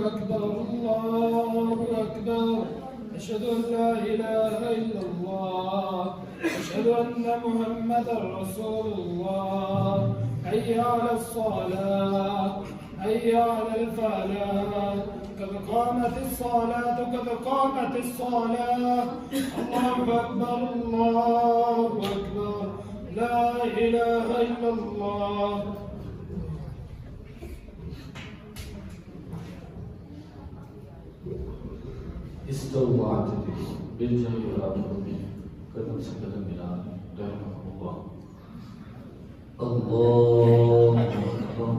أكبر الله أكبر. أشهد أن لا إله إلا الله. أشهد أن محمدا رسول الله. حي على الصلاة، حي على الفلاح. قد قامت الصلاة، قد قامت الصلاة. الله أكبر الله أكبر. لا إله إلا الله. استووا واعتدلوا بالجميع ولا تظلموا كما سبق البلاد رحمه الله. الله أكبر.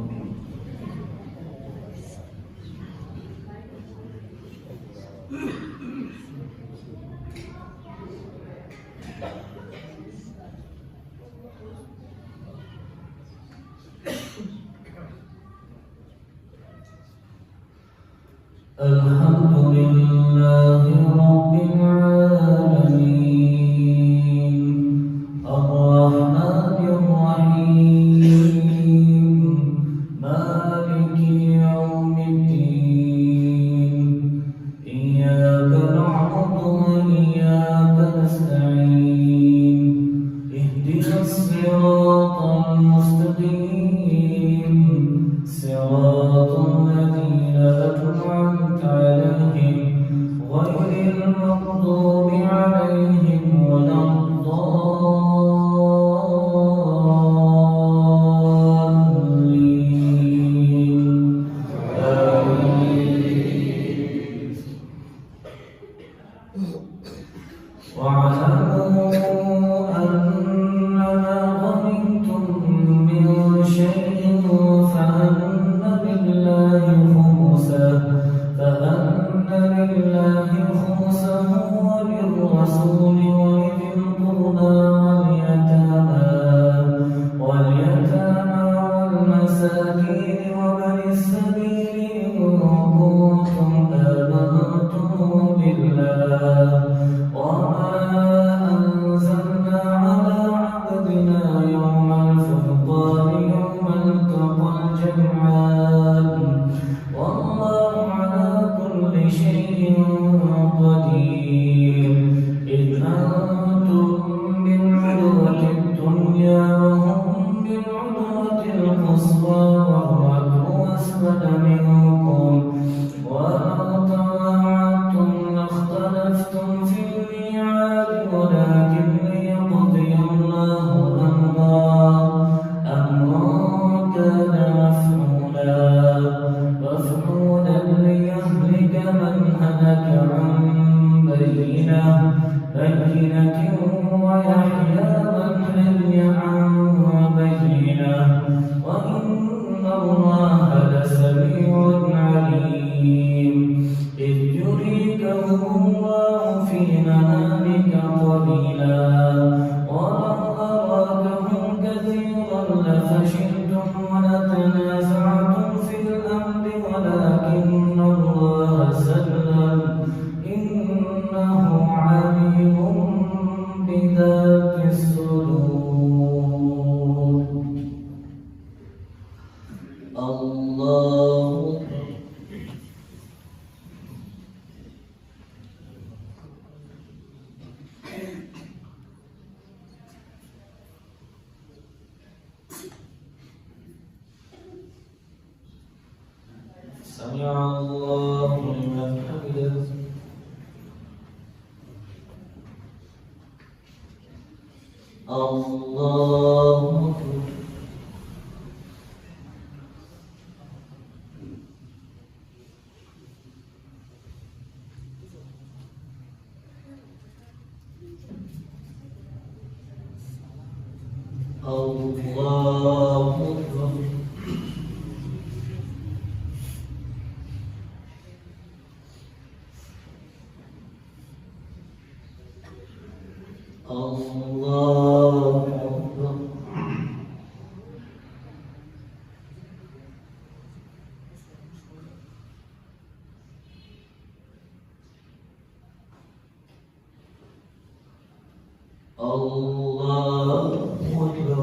الحمد لله رب العالمين الرحمن الرحيم مالك يوم الدين إياك نعبد وإياك نستعين اهدنا الصراط المستقيم صراط الذين أنعمت عليهم غير المغضوب عليهم ولا الضالين. آمين. واعلموا أنما غنمتم من شيء فأن لله خمسه وللرسول ولذي القربى واليتامى والمساكين وابن السبيل إن كنتم آمنتم بالله وما أنزلنا على عبدنا يوم الفرقان يوم التقى الجمعان والله على كل شيء قدير. إذ أنتم بالعدوة الدنيا وهم بالعدوة القصوى والركب أسفل منكم ولو تواعدتم لاختلفتم في الميعاد ولكن ليقضي الله أمرا كان مفعولا ليهلك من هلك عن بينة ويحيى من حي عن بينة وإن الله لسميع عليم. إذ يريكهم الله في منامك قليلا ولو أرادهم كثيرا لفشلتم ولتنازعتم في الأمر ولكن الله سلم إنه عليم بذات الصدور. الله سمع الله لمن حمده. الله الله أكبر. الله أكبر. الله أكبر.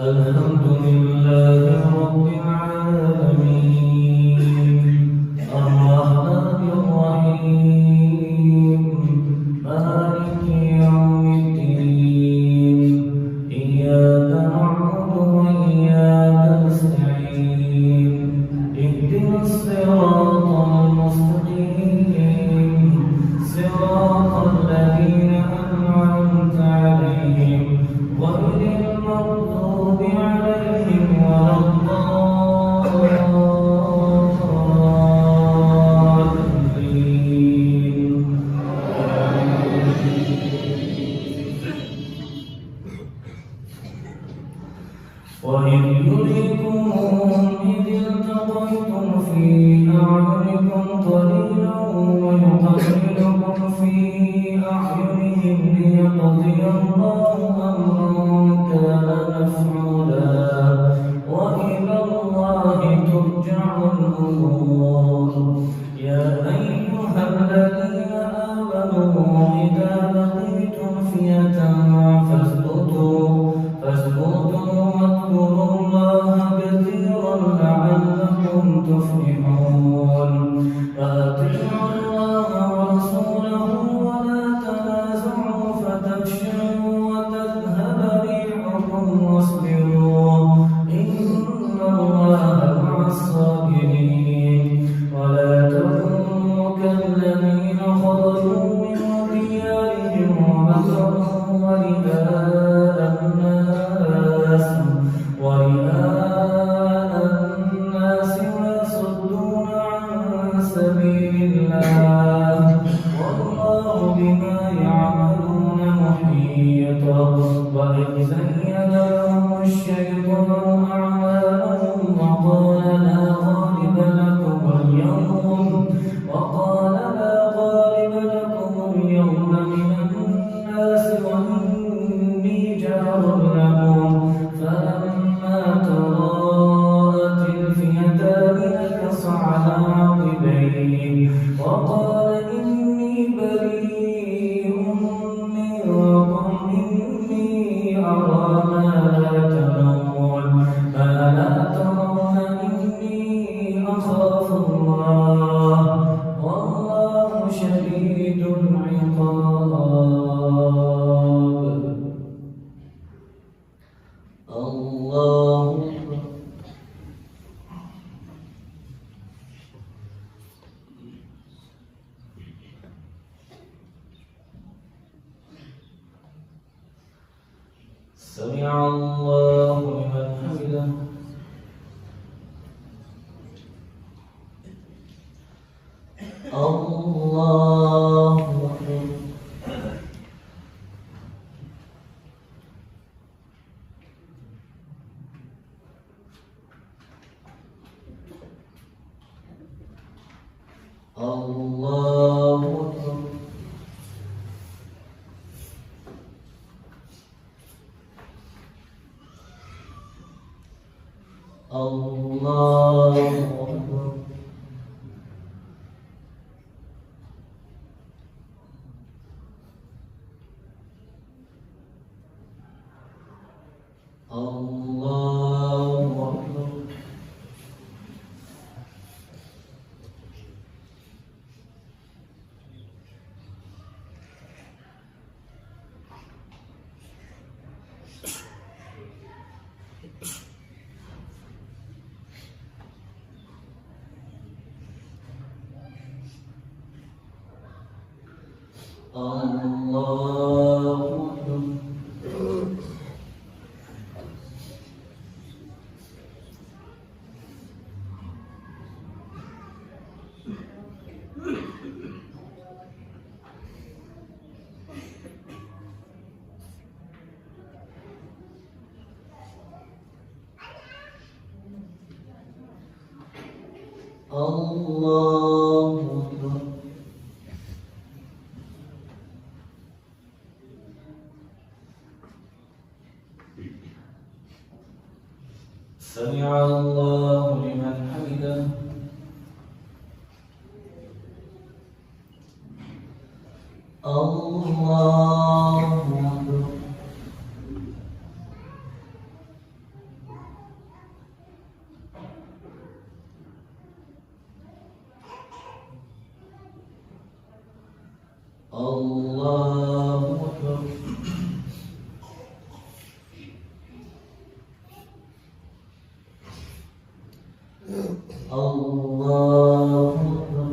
الحمد لله رب العالمين الرحمن الرحيم مالك يوم الدين إياك نعبد وإياك نستعين اهدنا الصراط المستقيم صراط الذين أنعمت عليهم غير المغضوب عليهم ولا الضالين وإذ يريكمهم إذ التقيتم في أعينكم قليلا ويقللكم في أعينهم ليقضي الله أمرا كان مفعولا وإلى الله ترجع الأمور يا أيها الذين آمنوا إذا لقيتم فئة فاثبتوا واذكروا الله كثيرا لعلكم تفلحون وأطيعوا الله ورسوله ولا تنازعوا فتفشلوا وتذهب ريحكم واصبروا إن الله مع الصابرين ولا تكونوا كالذين خرجوا من ديارهم ومكروا ورئاء الناس ويصدون عن سبيل الله والله بما يعملون محيط وإذ زين لهم الشيطان أعمالهم وقال لا غالب لكم اليوم من الناس وإني جار لكم فلما تراءت الفئتان نكص على عقبيه وقال إني بريء منكم إني أرى ما لا ترون إني أخاف الله والله شديد العقاب الله سمع الله لمن حمده الله أكبر الله أكبر الله أكبر الله أكبر الله أكبر الله أكبر سمع الله لمن حمده الله أكبر الله أكبر الله أكبر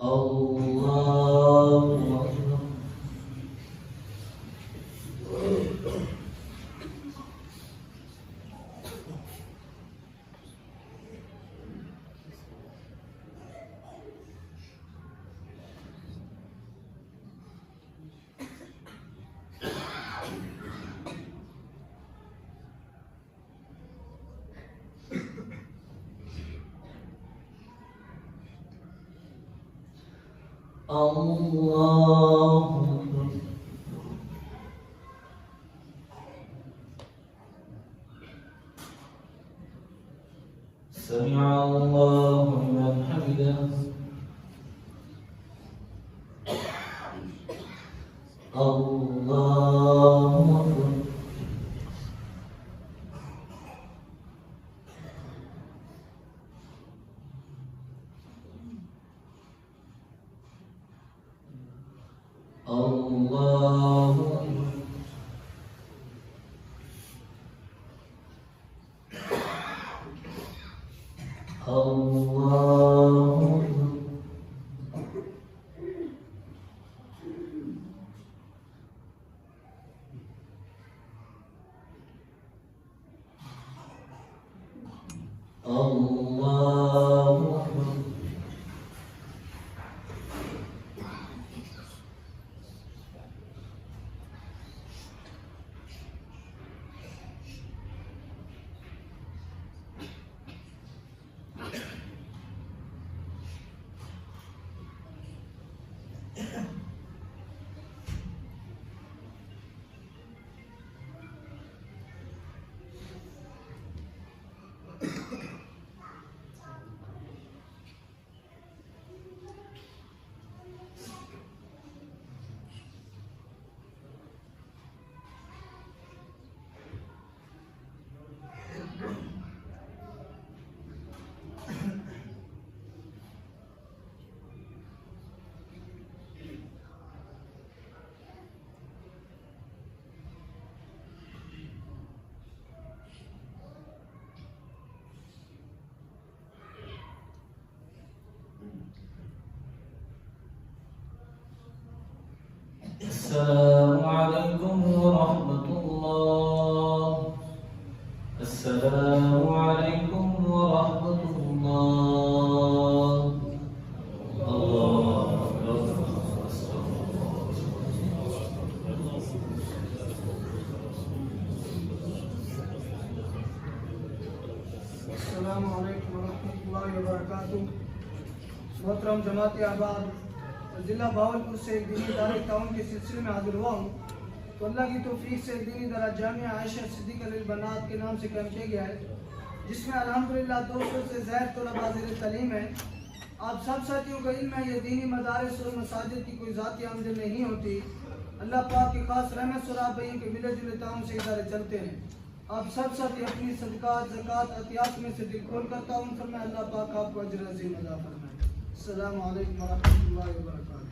الله أكبر الله أكبر سمع الله لمن حمده الله أكبر الله أكبر الله أكبر الله أكبر السلام عليكم ورحمة الله. السلام عليكم ورحمة الله. الله أكبر. अस्सलामु अलैकुम वरहमतुल्लाहि वबरकातुहू। मोहतरम जमात अहबाब, जिला भावलपुर से एक दीनी दारी ताउन के सिलसिले में हाजिर हुआ हूँ। तो अल्लाह की तौफीक से दीनी दारा जामिया आयशा सिद्दीक़ अल बनात के नाम से कैंप किया गया है, जिसमें अल्हम्दुलिल्लाह 200 से ज़ायद तलबा ज़ेर तालीम है। आप सब साथियों को इल्म है, ये दीनी मदारिस और मसाजिद की कोई ज़ाती आमदन नहीं होती। अल्लाह पाक की खास रहमत सराबई के मिले जुले ताउन से इदारे चलते हैं। आप सब साथी अपनी सदकात ज़कात अतियात में से दिल खोल कर ताउन फरमाए। अल्लाह पाक आपको अजर अज़ीम अता फरमाए। अस्सलामु अलैकुम वरहमतुल्लाहि वबरकातुहू।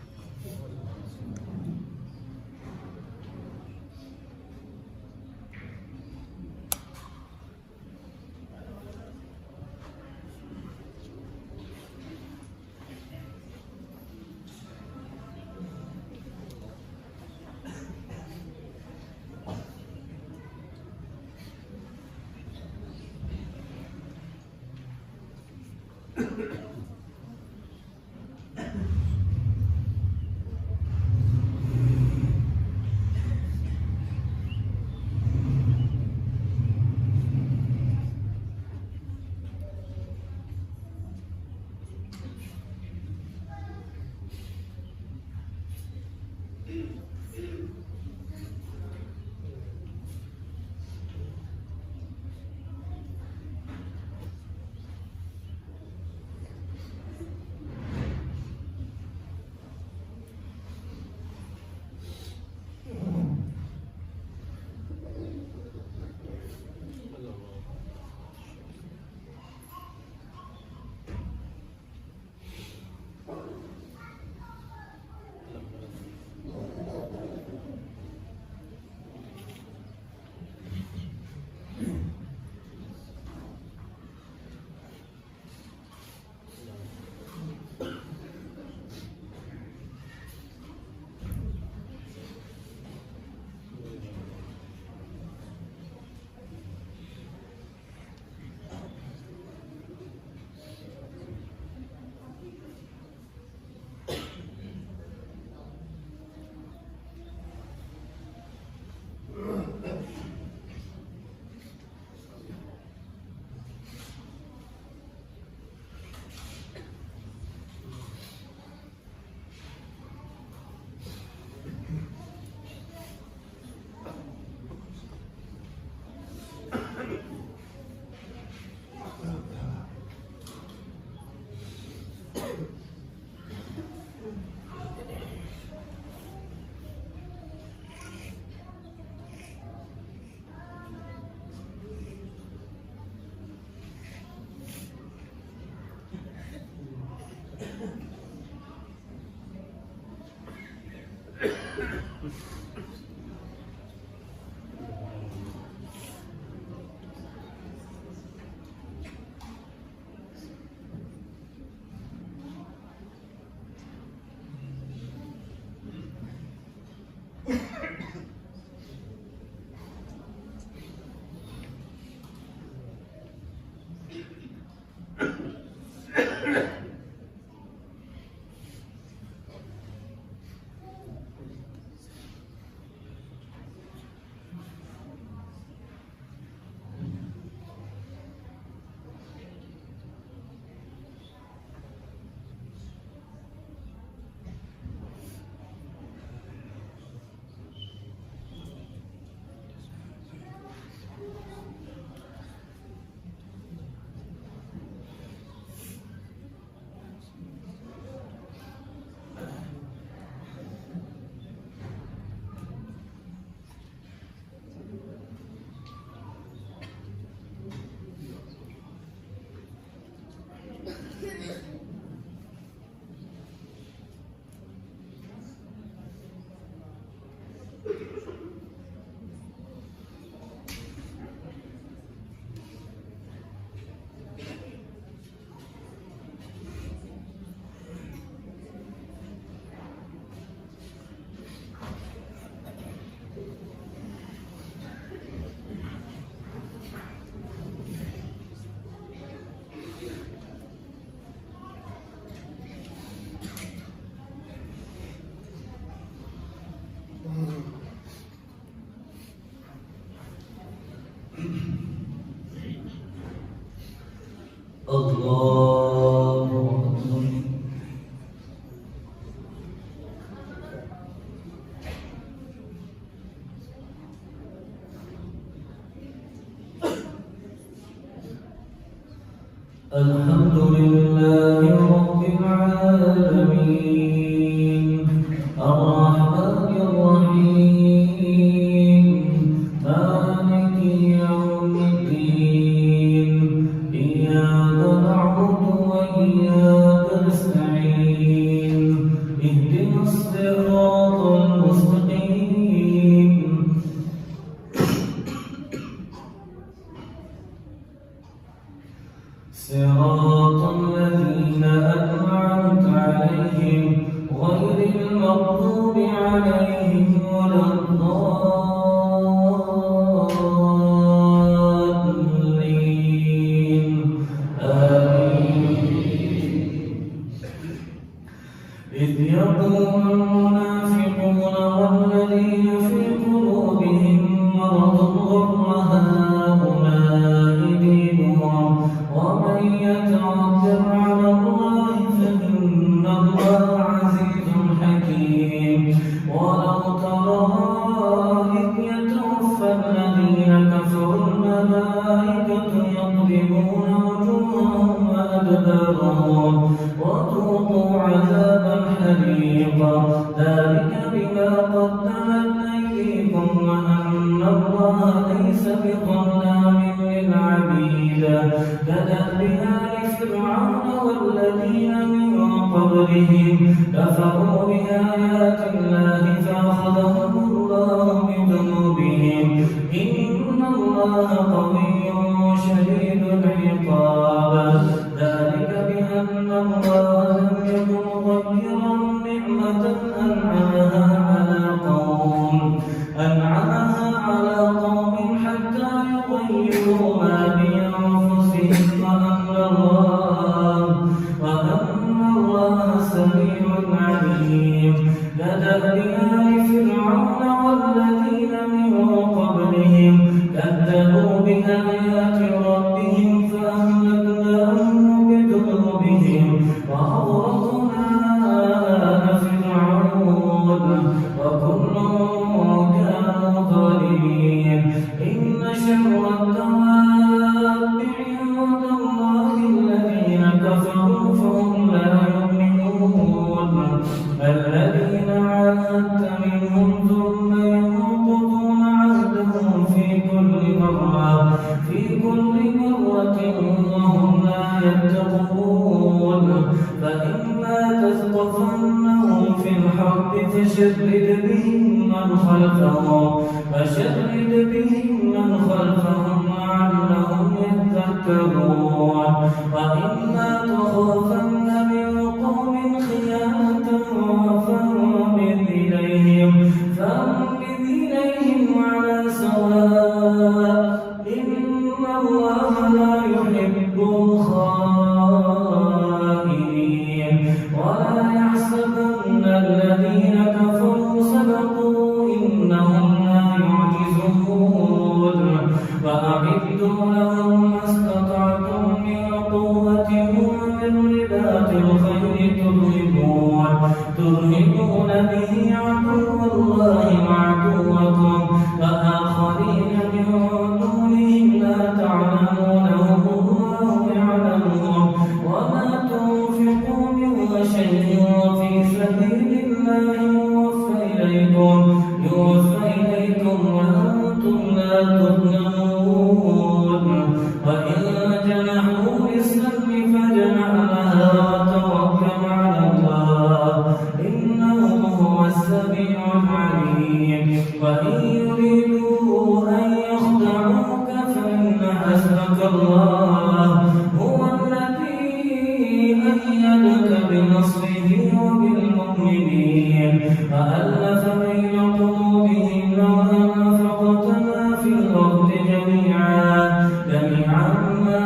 الله أكبر. الحمد لله رب العالمين الرحمن الرحيم مالك يوم الدين إياك نعبد وإياك نستعين اهدنا الصراط المستقيم صراط الذين أنعمت عليهم غير المغضوب عليهم ولا الضالين آمين. إذ يقول المنافقون والذين في قلوبهم مرض غر هؤلاء دينهم ومن يتوكل على الله فإن الله عزيز حكيم. ولو ترى إذ يتوفى الذين كفروا الملائكة يضربون وجوههم وأدبارهم وذوقوا عذاب الحريق ذلك بما قدمت أيديكم وأن الله ليس بظلام للعبيد. كدأب آل فرعون والذين من قبلهم كفروا بآيات الله فأخذهم الله بذنوبهم إن الله قوي شديد العقاب. ذلك بأن الله لم يكن مغيرا نعمة أنعمها على قوم حتى يغيروا ما بأنفسهم وأن الله سميع عليم. كدأب آل فرعون والذين من قبلهم كذبوا بآيات ربهم فأهلكناهم بذنوبهم وأغرقنا آل فرعون وكل كانوا ظالمين. إن شر الدواب عند الله الذين كفروا فهم لا يؤمنون. الذين عاهدت منهم ثم ينقضون عهدهم في كل مرة وهم لا يتقون. فإما تثقفنهم في الحرب فشرد بهم من خلفهم لعلهم يذكرون وإما تخافن من قوم خيانة فانبذ إليهم على سواء إن الله لا يحب الخائنين ولا يحسبن الذين كفروا سبقوا إنهم لا يعجزون وأعدوا لهم ما استطعتم من قوة ومن رباط الخيل ترهبون به عدو الله وعدوكم وآخرين من دونهم لا تعلمونهم الله يعلمهم وما تنفقوا من شيء في سبيل الله يوفى إليكم وأنتم لا تظلمون وإن جنحوا للسلم فاجنح لها وتوكل على الله إنه هو السميع العليم وإن يريدوا أن يخدعوك فإن حسبك الله هو الذي أيدك بنصره وبالمؤمنين وألف بين قلوبهم لو أنفقت ما في الأرض جميعا ما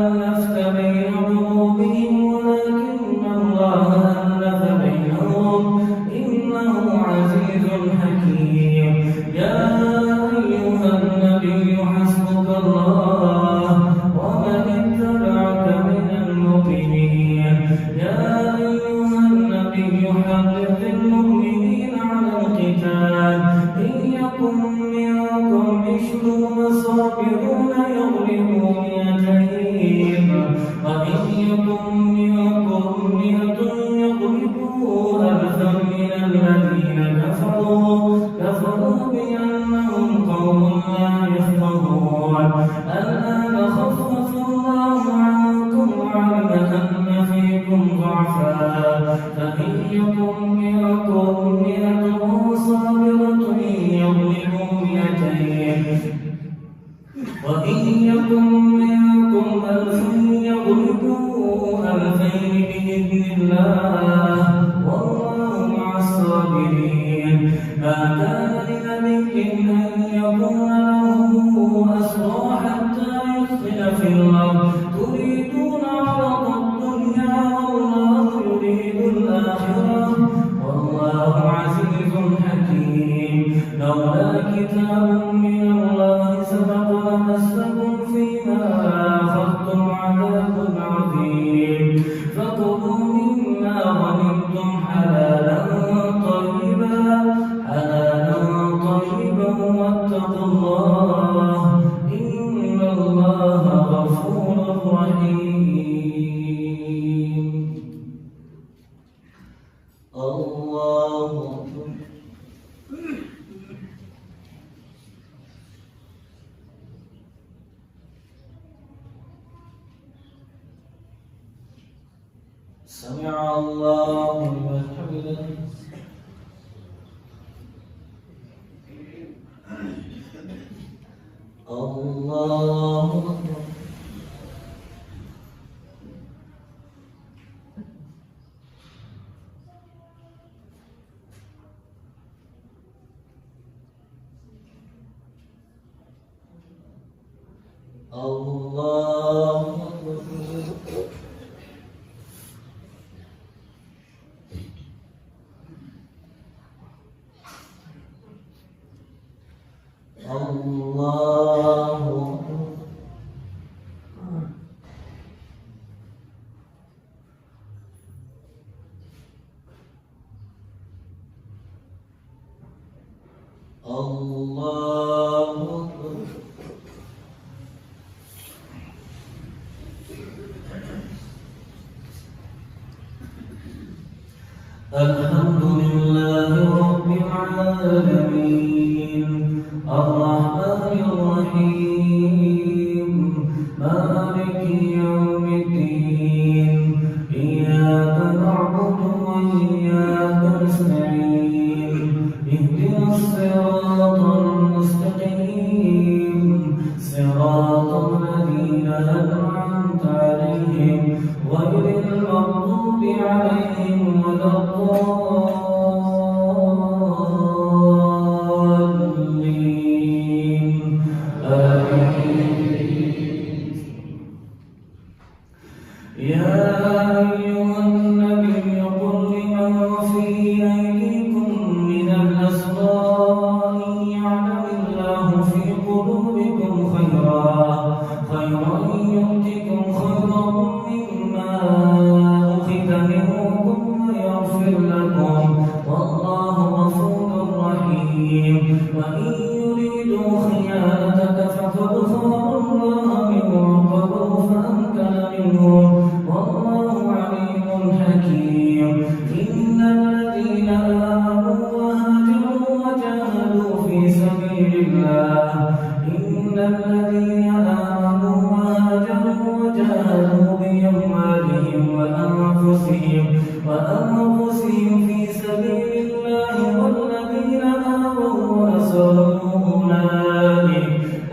ألفت بين قلوبهم ولكن الله ألف بينهم إنه عزيز حكيم يا أيها النبي حسبك الله ومن اتبعك من المؤمنين يا أيها النبي حرض المؤمنين على القتال إن يكن منكم 20 صابرون يغلبوا 200 وإن يكن منكم 100 يغلبوا 1000 من الذين كفروا بأنهم قوم لا يفقهون الآن خفف الله عنكم وعلم أن فيكم ضعفا فإن يكن منكم 100 صابرة يغلبوا 200 وإن يكن منكم 1000 يغلبوا 2000 بإذن الله والله مع الصابرين ما كان لنبي أن يكون له أسرى حتى يثخن في الأرض تريدون عرض الدنيا والله يريد الآخرة والله عزيز حكيم لولا كتاب من الله سبق لمسكم فيما أخذتم عذاب عظيم فكلوا مما غنمتم حلالا طيبا واتقوا الله إن الله غفور رحيم الله أكبر سمع الله لمن حمده الله أكبر الله أكبر الله أكبر الحمد لله رب العالمين الرحمن الرحيم مالك يوم الدين إياك نعبد وإياك نستعين اهدنا الصراط المستقيم صراط الذين أنعمت عليهم غير المغضوب عليهم ولا الضالين آمين. يا أيها النبي قل لمن في أيديكم من الأسرى إن يعلم الله في قلوبكم خيرا يؤتكم خيرا مما أخذ منكم ويغفر لكم والله غفور رحيم. وإن يريدوا خيانتك فقد خانوا الله من قبل فأمكن منهم والله عليم حكيم. إن الذين آمنوا وهاجروا وجاهدوا في سبيل الله بأموالهم وأنفسهم في سبيل الله والذين آووا ونصروا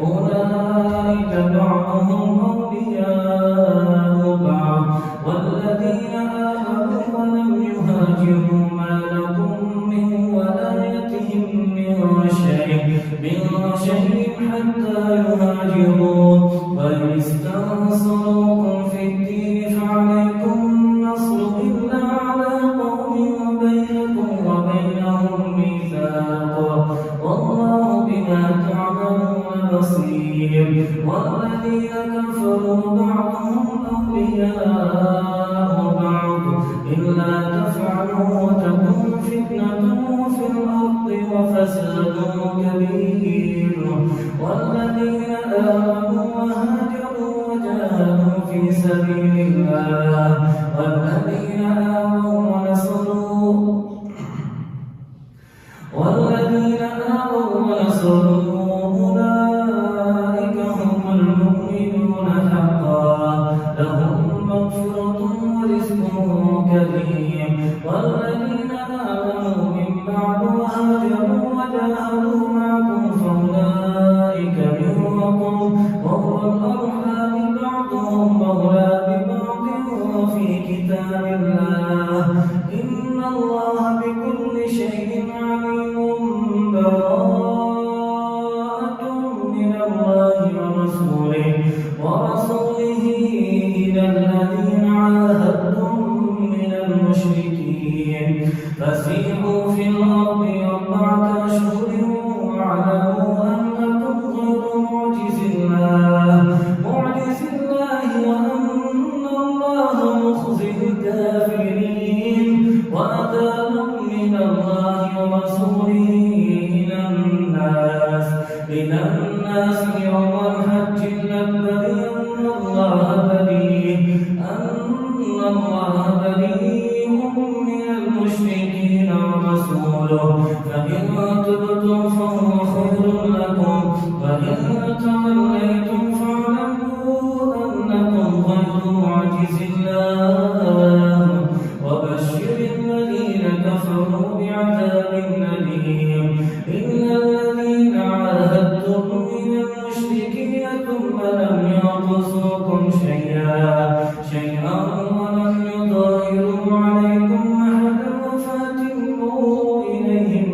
أولئك بعضهم أولياء بعض والذين آمنوا ولم يهاجروا ما لكم من ولايتهم من شيء حتى يهاجروا وإن استنصروكم في الدين فعليكم النصر إلا على قوم بينكم وبينهم ميثاق والله بما تعملون بصير. والذين كفروا بعضهم أولياء بعض إلا تفعلوا تكن فتنة في الأرض وفساد كبير. والذين آمنوا وهاجروا وجاهدوا في سبيل الله والذين آمنوا ونصروا أولئك هم المؤمنون حقا لهم مغفرة ورزق كريم. والذين آمنوا من بعد وهاجروا وجاهدوا معكم فأولئك منكم وأولو الأرحام بعضهم أولى ببعض في كتاب الله إن الله بكل شيء عليم. براءة من الله ورسوله إلى الذين عاهدتم من المشركين فسيحوا في الأرض 4 أشهر واعلموا أنكم غير معجز الله وأن الله مخزي الكافرين. وأذان من الله ورسوله إلى الناس يوم الحج الأكبر أن الله بريء من المشركين ورسوله فإن تبتم فهو خير لكم وإن توليتم فاعلموا أنكم غير معجز الله وبشر الذين كفروا بعذاب أليم. إن الذين عاهدتم من المشركين ثم لم ينقصوكم شيئا ولم يظاهروا عليكم أحدا فأتموا إليهم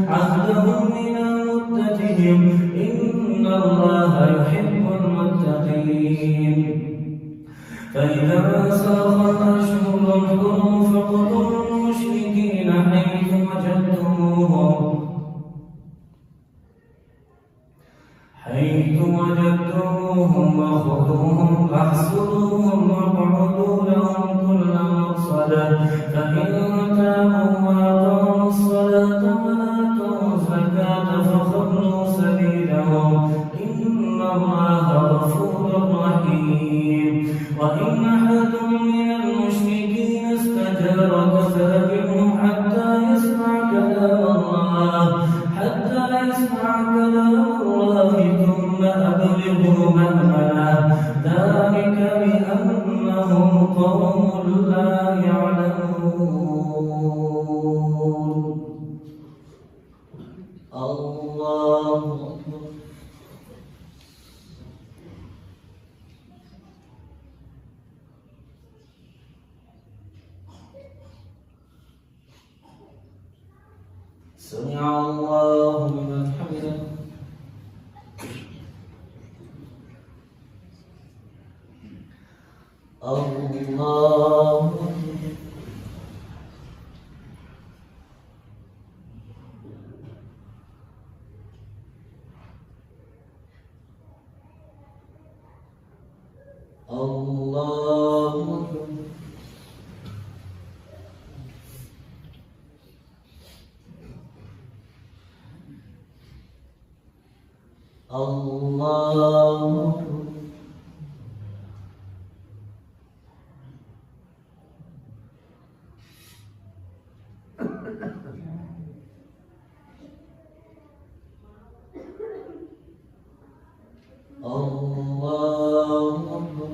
عهدهم إلى مدتهم إن الله يحب المتقين. فإذا ساق الأشهر الحرم فاقتلوا المشركين حيث وجدتموهم وخذوهم واحصروهم واقعدوا لهم كل مرصد فإن تابوا وأقاموا الصلاة وآتوا الزكاة فخلوا سبيلهم إن الله غفور رحيم. وإن أحد من المشركين استجارك فأجره حتى يسمع كلام الله ثم أبلغه مأمنه ذلك بأنهم قوم لا يعلمون. الله أكبر. سمع الله لمن حمده. الله أكبر. الله أكبر. الله أكبر. الله أكبر.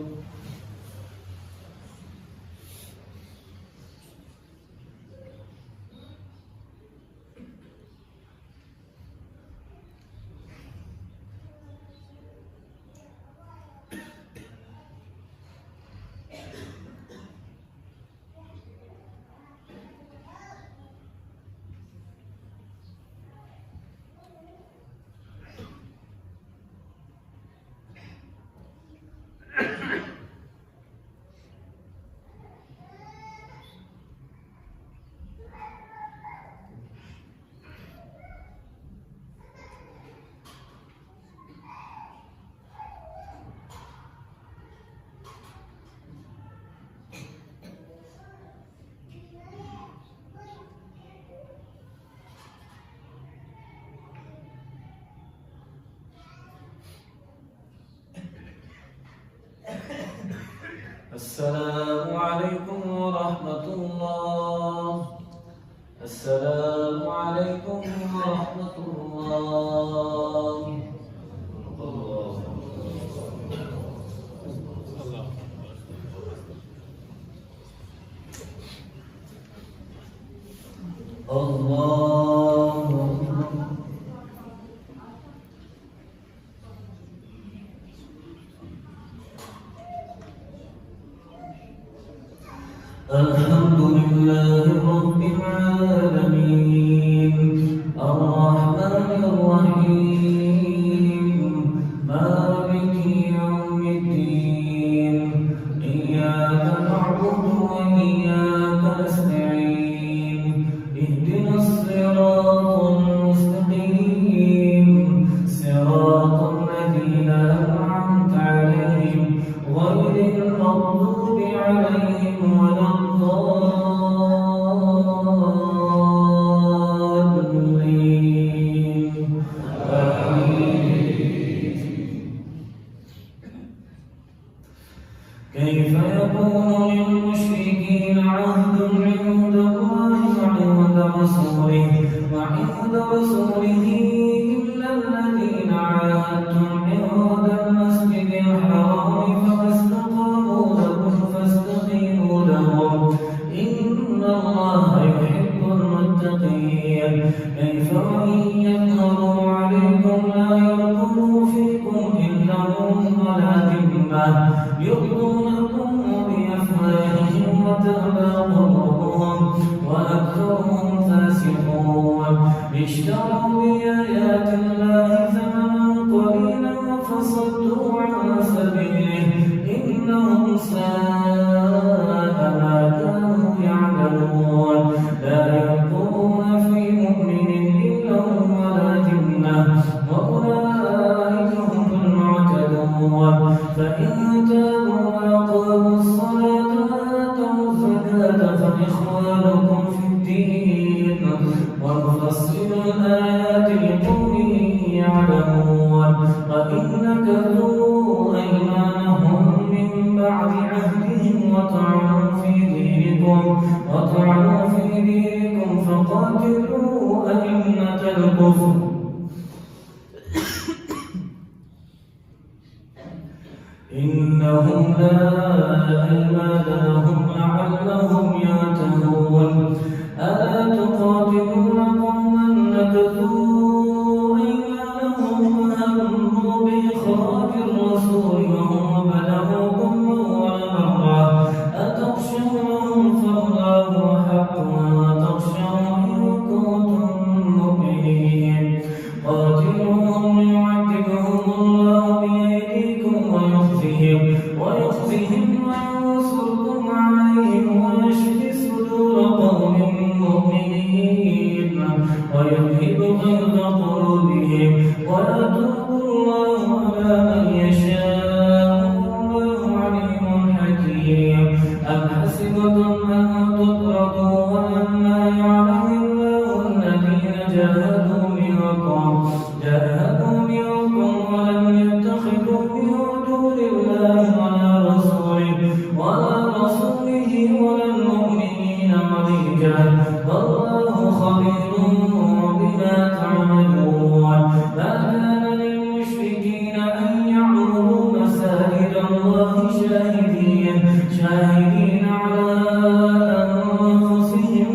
السلام عليكم ورحمة الله. السلام عليكم ورحمة الله. الله أكبر. الحمد لله رب العالمين الرحمن الرحيم مالك يوم الدين إياك نعبد وإياك نستعين اهدنا الصراط المستقيم صراط الذين أنعمت عليهم غير المغضوب عليهم ولا الضالين. كيف يكون للمشركين عهد عند الله وعند رسوله إلا الذين عاهدتم عند المسجد الحرام فما استقاموا لكم فاستقيموا لهم إن الله يحب المتقين. كيف وإن يظهروا عليكم لا يرقبوا فيكم إلا ولا ذمة يرضونكم بأفواههم وتأبى قلوبهم وأكثرهم فاسقون. اشتروا بآيات الله ثمنا قليلا فصدوا عن سبيله إنهم ساء ما كانوا يعملون. لا يرقبون في مؤمن إلا ولا ذمة وأولئك هم المعتدون. فإن تابوا وأقاموا الصلاة وآتوا الزكاة فإخوانكم في الدين ونفصل الآيات لقوم يعلمون. وإن نكثوا أيمانهم من بعد عهدهم وطعنوا في دينكم فقاتلوا أئمة الكفر إنهم لا أيمان لهم لعلهم ينتهون. ألا تقاتلون قوما نكثوا ويذهب غيظ قلوبهم ويتوب الله على من يشاء والله عليم حكيم. أم حسبتم أن تتركوا ولما يعلم الله الذين جاهدوا منكم ولم يتخذوا من دون الله ولا رسوله ولا المؤمنين وليجا والله خبير بما تعملون. ما كان للمشركين أن يعمروا مساجد الله شاهدين على أنفسهم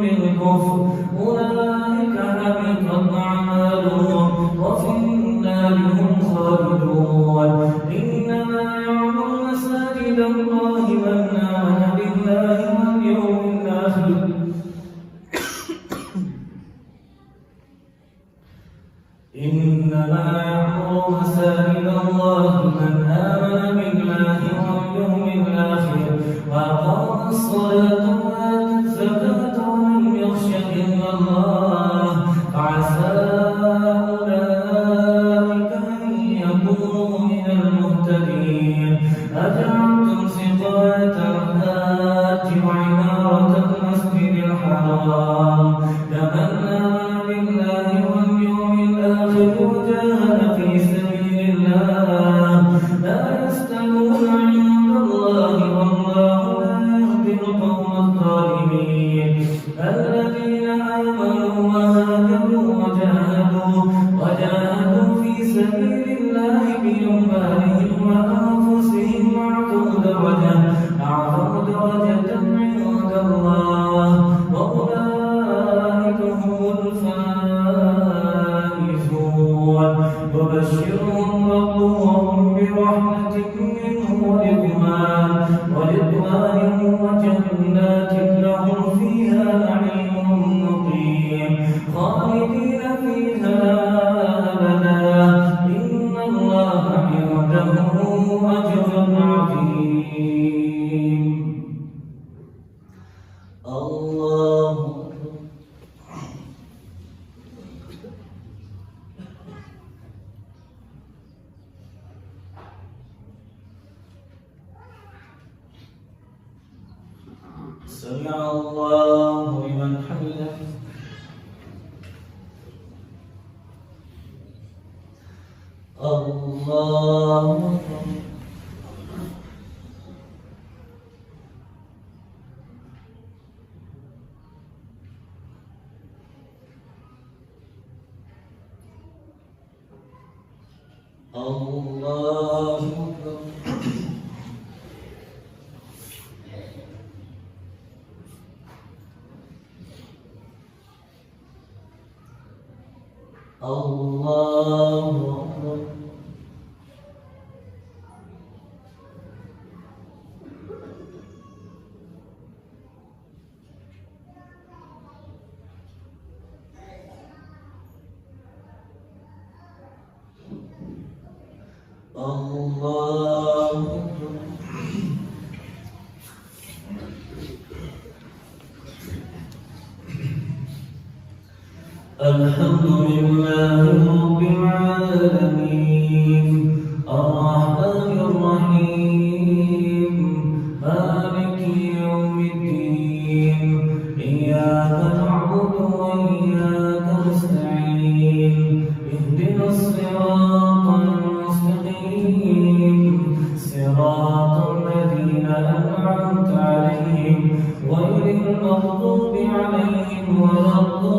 بالكفر أولئك حبطت أعمالهم وفي النار هم خالدون. إنما يعمر مساجد الله من آمن بالله واليوم الآخر إنما يعمر مساجد الله من آمن بالله واليوم الآخر وأقام الصلاة وآتى الزكاة ولم يخش إلا الله فعسى أولئك أن يكونوا من المهتدين. أجعلتم سقاية الحاج وعمارة المسجد الحرام كمن آمن بالله واليوم الآخر وجاهد في سبيل الله لا يستوون عند الله والله لا يهدي القوم الظالمين. الذين آمنوا وهاجروا وجاهدوا في سبيل الله بأموالهم وأنفسهم أعظم درجة عند الله وأولئك هم الفائزون. يبشرهم ربهم برحمة منه ورضوان وجنات لهم فيها نعيم مقيم خالدين فيها أبدا إن الله عنده أجر عظيم. الله سمع الله لمن حمده. الله الله الله الحمد لله رب العالمين الرحمن الرحيم مالك يوم الدين إياك نعبد وإياك نستعين اهدنا الصراط المستقيم صراط الذين أنعمت عليهم غير المغضوب عليهم ولا الضالين.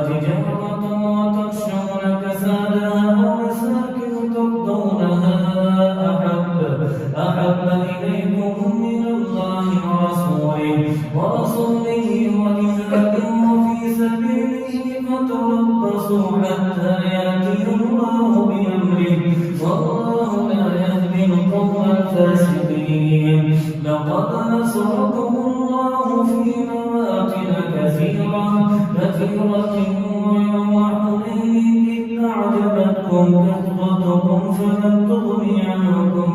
تجارة تخشون كسادها ومساكن ترضونها أحب إليكم من الله ورسوله وجهاد في سبيله فتربصوا حتى يأتي الله بأمره والله لا يهدي القوم الفاسقين. لقد نصركم الله في مواطن كثيرة ويوم حنين إذ أعجبتكم كثرتكم فلم تغن عنكم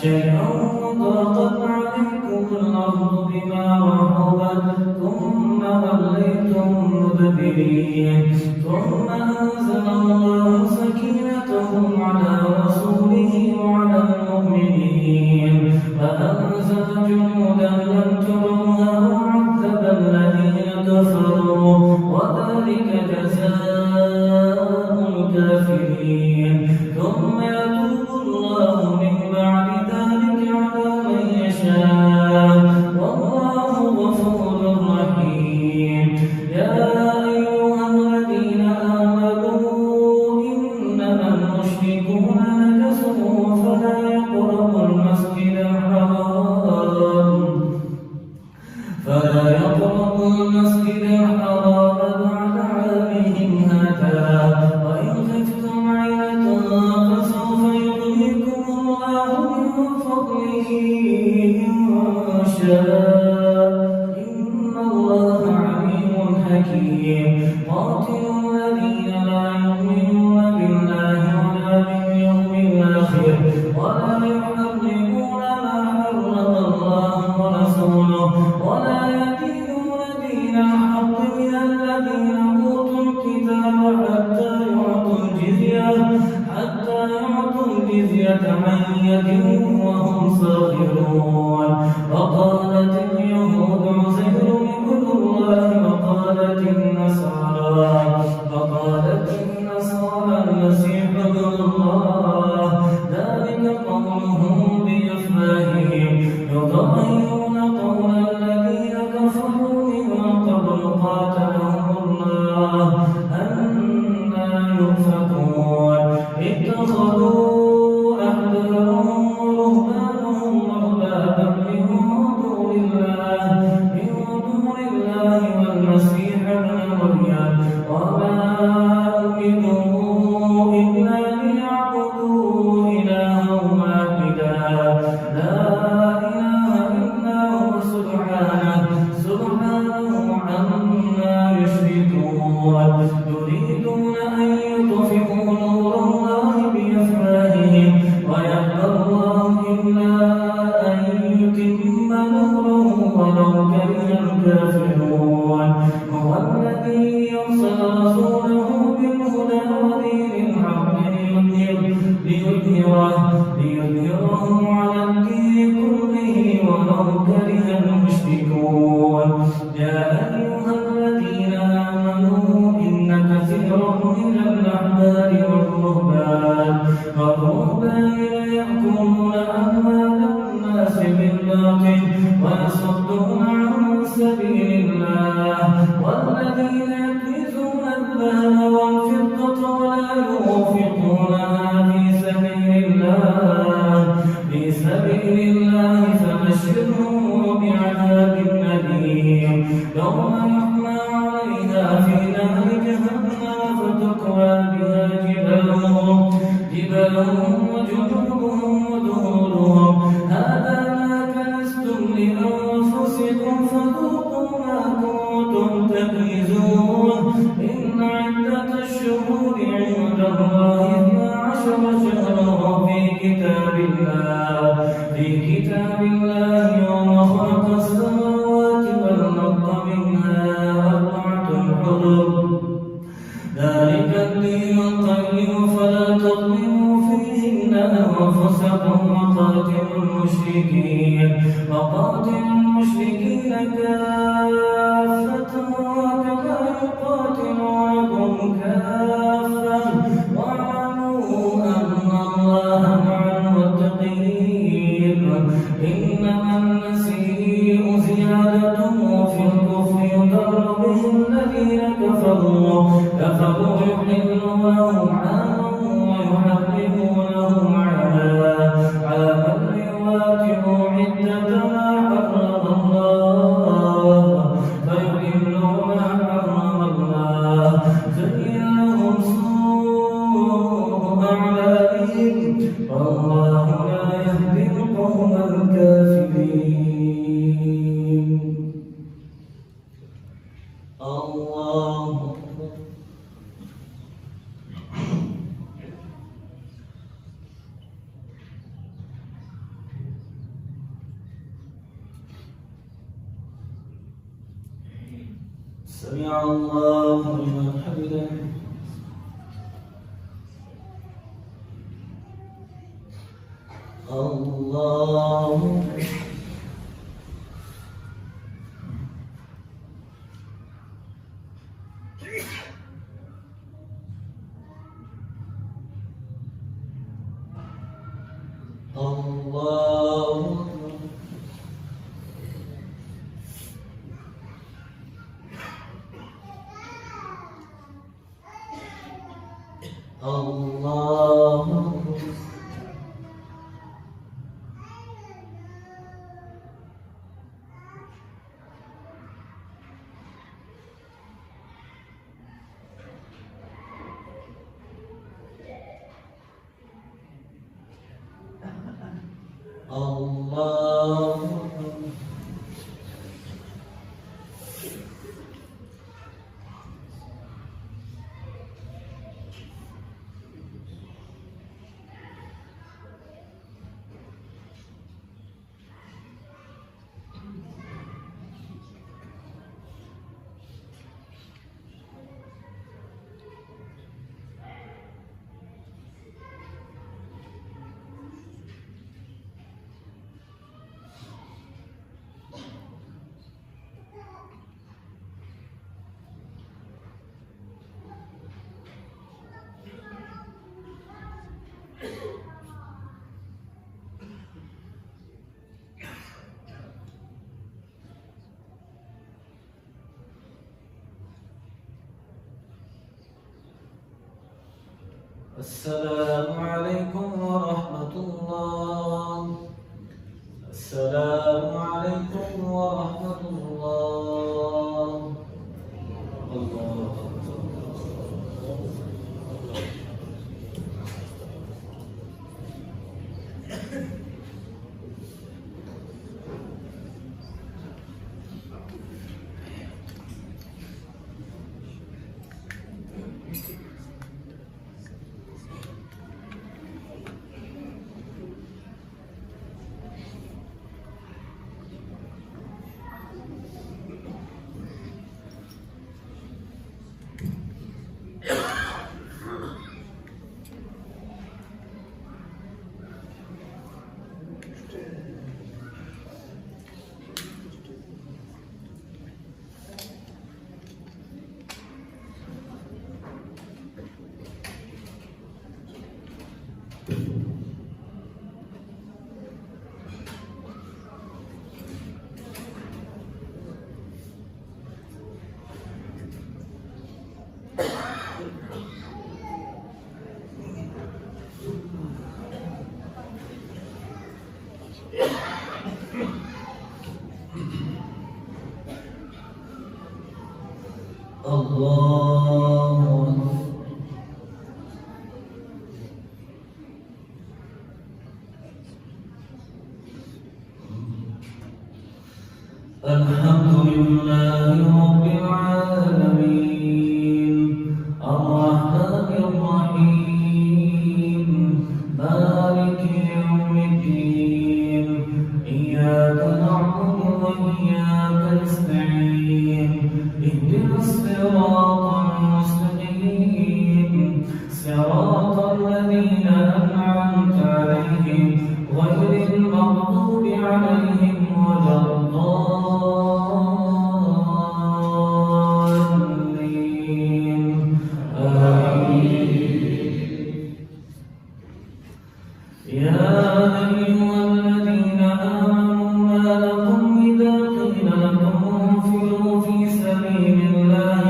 شيئا وضاقت عليكم الأرض بما رحبت ثم وليتم مدبرين. ثم أنزل الله سكينته على رسوله وعلى المؤمنين فأنزل جنودا لم تروها وعذب الذين كفروا وذلك جزاء الكافرين. ثم يتوب الله من بعد ذلك على من يشاء والله غفور رحيم. يا أيها الذين آمنوا إنما المشركون نجس فلا يقربوا المسجد الحرام بعد عامهم هذا وإن خفتم عيلة فسوف يغنيكم الله من فضله إن شاء إن الله عليم حكيم. قاتلوا الذين لا يؤمنون بالله ولا باليوم الآخر ولا يحرمون ما حرم الله ورسوله ولا يدينون دين الحق من الذين أوتوا الكتاب حتى يعطوا الجزية عن يد وهم صاغرون. وقالت اليهود عزير ابن الله وقالت النصارى المسيح ابن الله ذلك قولهم بأفواههم يضاهئون قول الذين كفروا من قبل قاتلهم الله أنى يؤفكون. اتخذوا أحبارهم ورهبانهم أربابا من دون الله والمسيح ابن مريم وما أمروا إلا ليعبدوا إلها واحدا لا إله إلا هو سبحانه عما يشركون. يريدون أن يطفئوا نور الله بأفواههم ويأبى الله إلا أن يتم نوره ولو كره الكافرون. هو الذي يرسل رسوله بالهدى ودين الحق ليظهره على الدين كله ولو كره المشركون. يا أيها الذين آمنوا إن كثيرا من الأحبار والرهبان يأكلون أموال الناس بالباطل ويصدون عن سبيل الله والذين يكنزون الذهب والفضة ولا ينفقونها في سبيل الله فبشرهم بعذاب أليم. يوم يحمى عليها في نار جهنم فتكوى بها جبالهم وجنوبهم وظهورهم هذا ما كنزتم لأنفسكم فذوقوا ما كنتم تكنزون. إن عدة الشهور عند الله 12 شهرا في كتاب الله يوم خلق السماوات والأرض منها 4 حرم ذلك الدين القيم فلا تظلموا فيهن أنفسكم وقاتلوا المشركين كافة كما يقاتلونكم كافة واعلموا أن الله مع المتقين. إنما النسيء زيادة في الكفر يضر به الذين الذين كفروا يحلونه عاما ويحرمونه عاما ليواكبوا عدة ما حرم الله فيحلوا ما حرم الله زين لهم سوء أعمالهم والله لا يهدي القوم الكافرين. الله سمع الله لمن حمده. الله الله الله السلام عليكم ورحمة الله. السلام عليكم ورحمة الله. الله الحمد لله رب العالمين الرحمن الرحيم مالك يوم الدين إياك نعبد وإياك نستعين اهدنا الصراط المستقيم صراط الذين أنعمت عليهم غير المغضوب عليهم ولا الضالين آمين. يا أيها الذين آمنوا ما لكم إذا قيل لكم انفروا في سبيل الله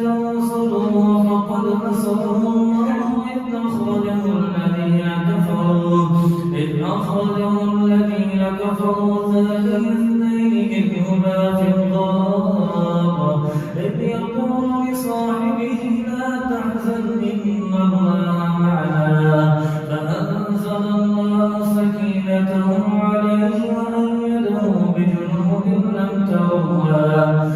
تنصروه فقد نصره الله إذ أخرجه الذين كفروا ثاني اثنين إذ هما في الغار إذ يقول لصاحبه لا تحزن إن الله معنا فأنزل الله سكينته عليه وأيده بجنود لم تروها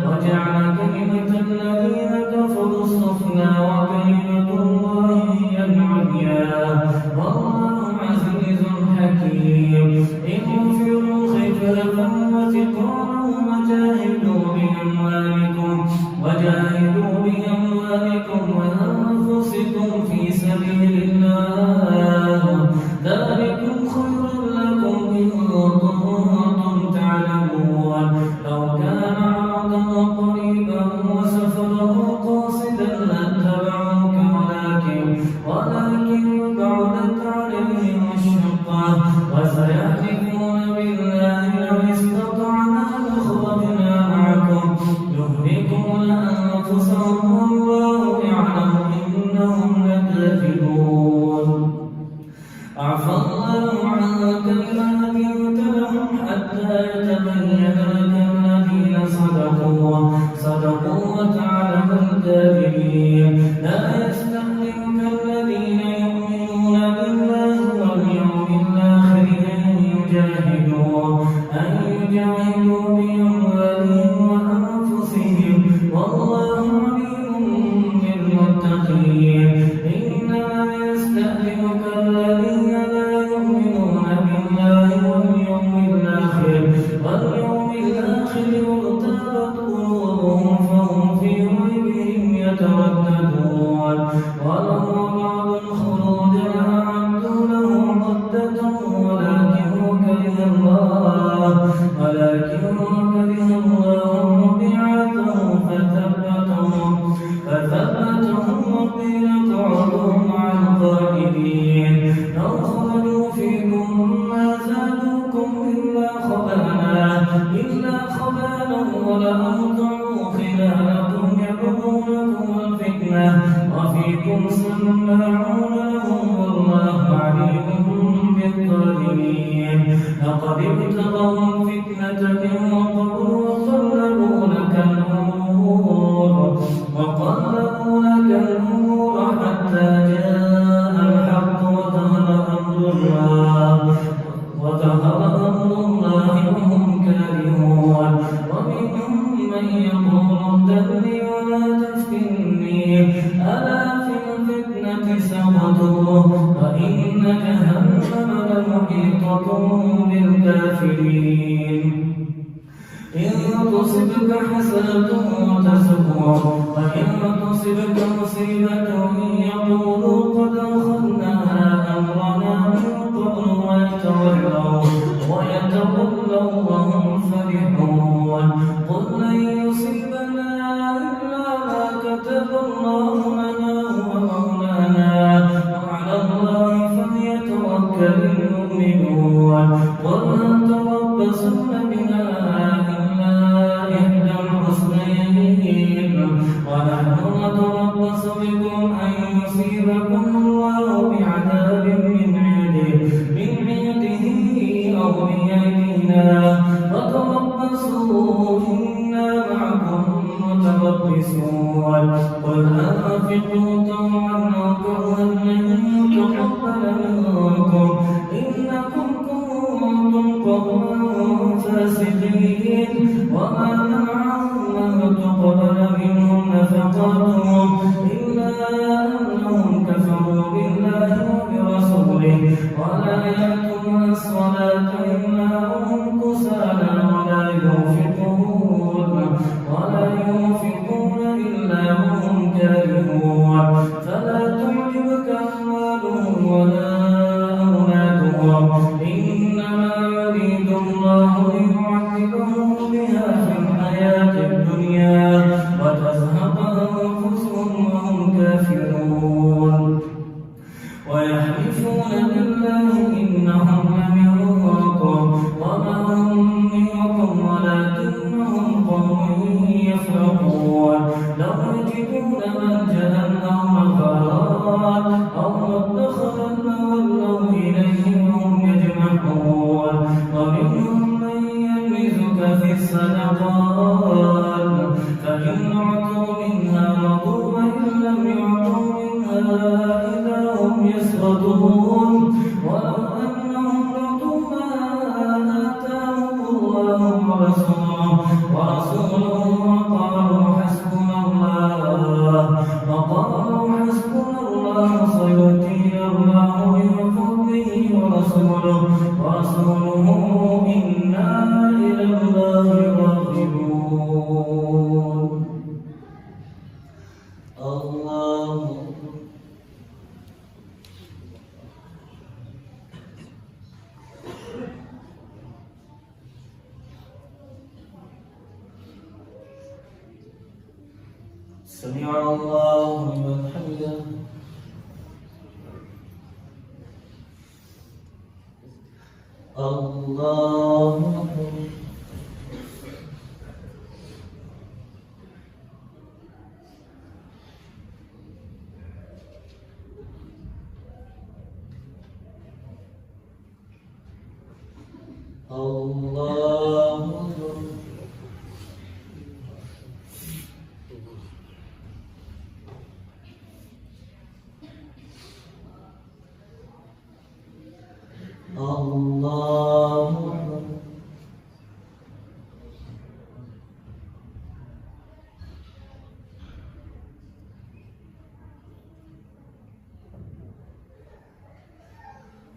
وجعل كلمة الذين كفروا السفلى وكلمة الله هي العليا والله عزيز حكيم انفروا خفافا وثقالا وجاهدوا بأموالكم وأنفسكم في سبيل الله ذلكم خير لكم إن كنتم تعلمون لو كان عرضا قريبا وسفرا قاصدا لاتبعوك ولكن بعدت عليهم الشقة وسيحلفون بالله لو استطعنا لخرجنا معكم يهلكون أنفسهم والله يعلم إنهم لكاذبون عفى الله عنك لما أذنت لهم حتى يتبين لك الذين صدقوا وتعلم الكاذبين لا يستحقك الذين يؤمنون بالله واليوم الآخر أن يجاهدوا بأموالهم وأنفسهم والله عليم بالمتقين إنما يستأذنك الذين لا يؤمنون بالله واليوم الآخر وارتابت قلوبهم فهم في ريبهم يترددون ولو بعض الخروج لأعدوا له عدة ولكن كره الله بعثهم فثبتهم وقيل اقعدوا مع القائلين لو خرجوا فيكم ما زادوكم إلا خبالا ولأوضعوا خلالكم يبغونكم الفتنة وفيكم سماعون لهم والله عليم بالظالمين لقد ابتغوا الفتنة من قبل وقلبوا لك الأمور حتى جاء الحق وظهر أمر الله وهم كارهون ومنهم من يقول ادعني ولا تفتني ألا في الفتنة سقطوا وإن جهنم لمحيطة بالكافرين إن تصبك حسنة تسؤهم وإن تصبك مصيبة يقولوا قد أخذنا أمرنا من قبل ويتولوا وهم فرحون قل لن يصيبنا إلا ما كتب الله لنا هو مولانا وعلى الله فليتوكل المؤمنون قل هل تربصون بنا إلا إحدى الحسنيين ونحن نتربص بكم أن يصيبكم الله بعذاب من عنده أو بأيدينا فتربصوا إنا معكم متربصون قل أنفقوا طوعا أو كرها لن يتقبل منكم إنكم كنتم قوما فاسقين وما منعهم أن تقبل منهم نفقاتهم إلا أنهم كفروا بالله وبرسوله ولا يأتون الصلاة إلا وهم كسالى ولا ينفقون إلا وهم كارهون ملجأ أو مغارات أو مدخلا ولوا إليه وهم يجمحون ومنهم من يلمزك في الصدقات فإن أعطوا منها رضوا وإن لم يعطوا منها إذا هم يسخطون ولو أنهم رضوا ما آتاهم الله ورسوله وقالوا حسبنا الله سيؤتينا الله من فضله ورسوله إنا إلى الله راغبون. الله سمع الله لمن حمده. الله أكبر. الله أكبر. الله أكبر.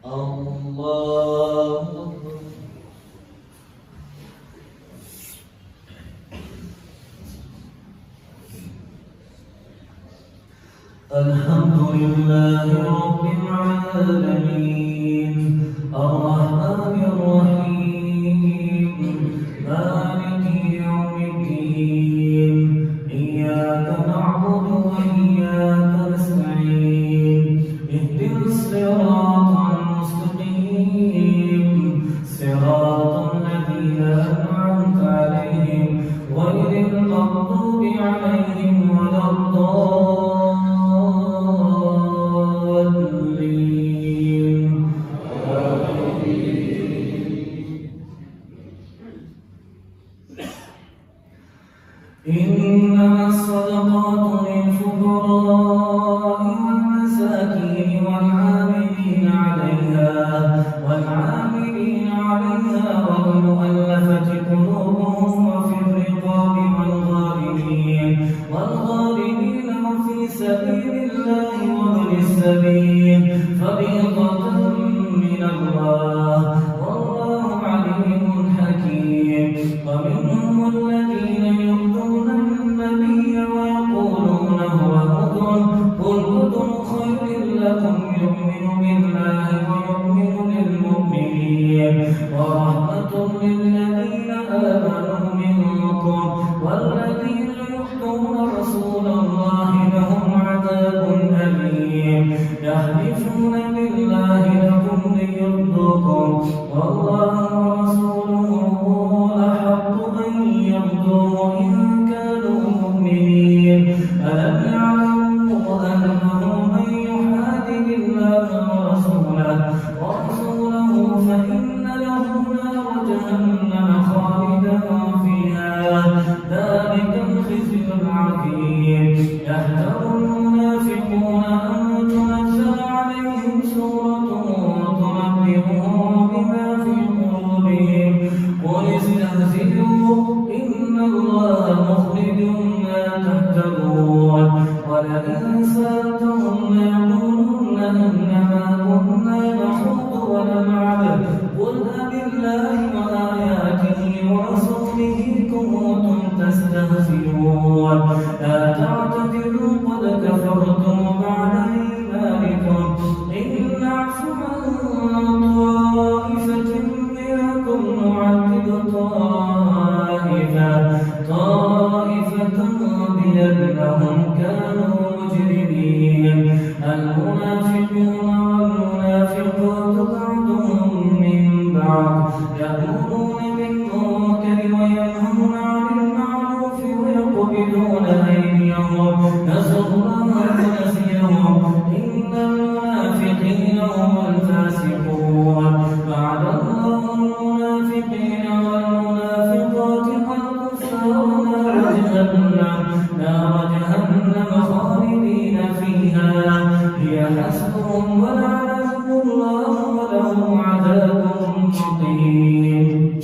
الله أكبر. الحمد لله رب العالمين الرحمن الرحيم مالك يوم الدين إياك نعبد وإياك نستعين اهدنا الصراط المستقيم صراط الذين أنعمت عليهم غير المغضوب عليهم ولا الضالين. إنما الصدقات للفقراء والمساكين والعاملين عليها والمؤلفة قلوبهم وفي الرقاب والغارمين وفي سبيل الله وابن السبيل فريضة من الله والله عليم حكيم. ومنهم الذين يؤذون النبي ويقولون هو أذن قل أذن خير لكم يؤمن بالله ويؤمن للمؤمنين ورحمة للذين آمنوا منكم والذين يؤذون رسول الله لهم عذاب أليم. يحلفون بالله لكم ليرضوكم والله ورسوله أحق أن يرضوه إن كانوا مؤمنين. ألم يعلموا أنه من يحادد الله ورسوله فإن له نار جهنم خالدا فيها ذلك الخزي العظيم. يحذر المنافقون أن تنزل عليهم سورة تنبئهم بما في قلوبهم قل استهزئوا إن الله مخرج ما تحذرون ولئن سألتهم ليقولن إنما كنا نخوض ونلعب قل أبالله وآياته ورسوله كنتم تستهزئون لا تعتذروا قد كفرتم بعد إيمانكم إن نعفو عن طائفة منكم نعذب طائفة بأنهم كانوا مجرمين. المنافقون والمنافقات بعضهم من بعض يأمرون بالمنكر وينهون عن المعروف ويقولون يقبضون أيديهم نسوا الله فنسيهم إن المنافقين هم الفاسقون وعد الله المنافقين والمنافقات والكفار نار جهنم خالدين فيها هي حسبهم ولعنهم الله ولهم عذاب مقيم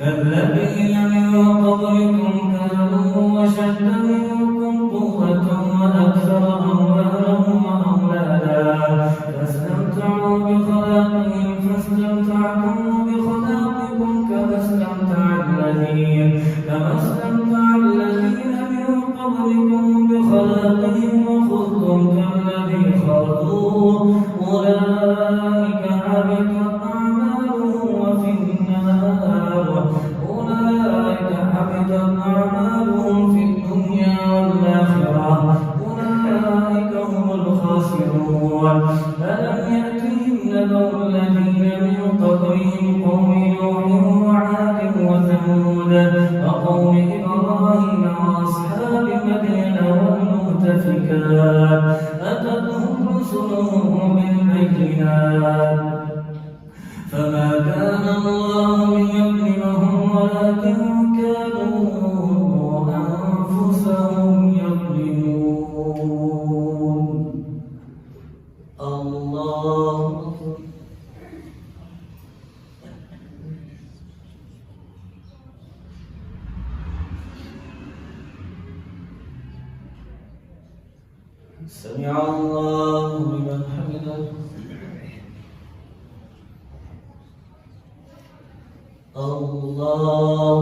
كالذين من قبلكم كانوا أشد منكم قوة وأكثر أموالا وأولادا فاستمتعوا بخلاقهم فاستمتعتم بخلاقكم كما استمتع الذين من قبلكم بخلاقهم وخذتم كالذي خاضوا أولئك حبطت أعمالهم وفي النار أولئك حبطت أعمالهم في الدنيا والآخرة أولئك هم الخاسرون ألم يأتهم نبأ الذين من قبلهم قوم نوح وعاد وثمود وقوم إبراهيم وأصحاب مدين والمؤتفكات أتتهم رسلهم بالبينات فما كان الله ليظلمهم ولكن كانوا أنفسهم يظلمون الله سمع الله لمن حمده الله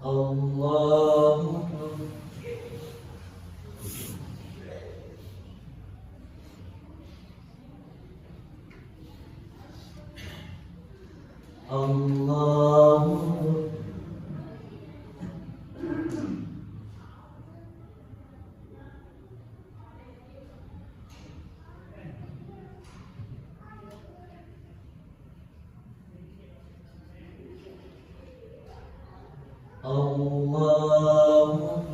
الله الله الله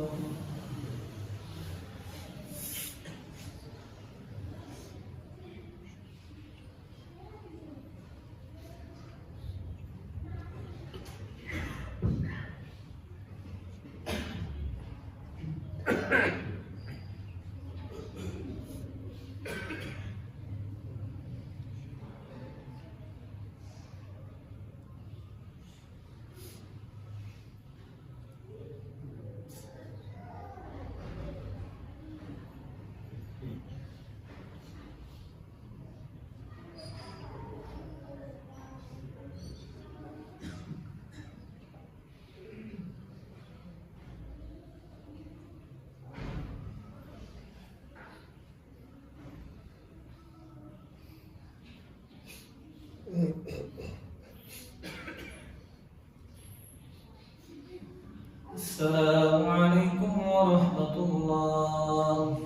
السلام عليكم ورحمة الله.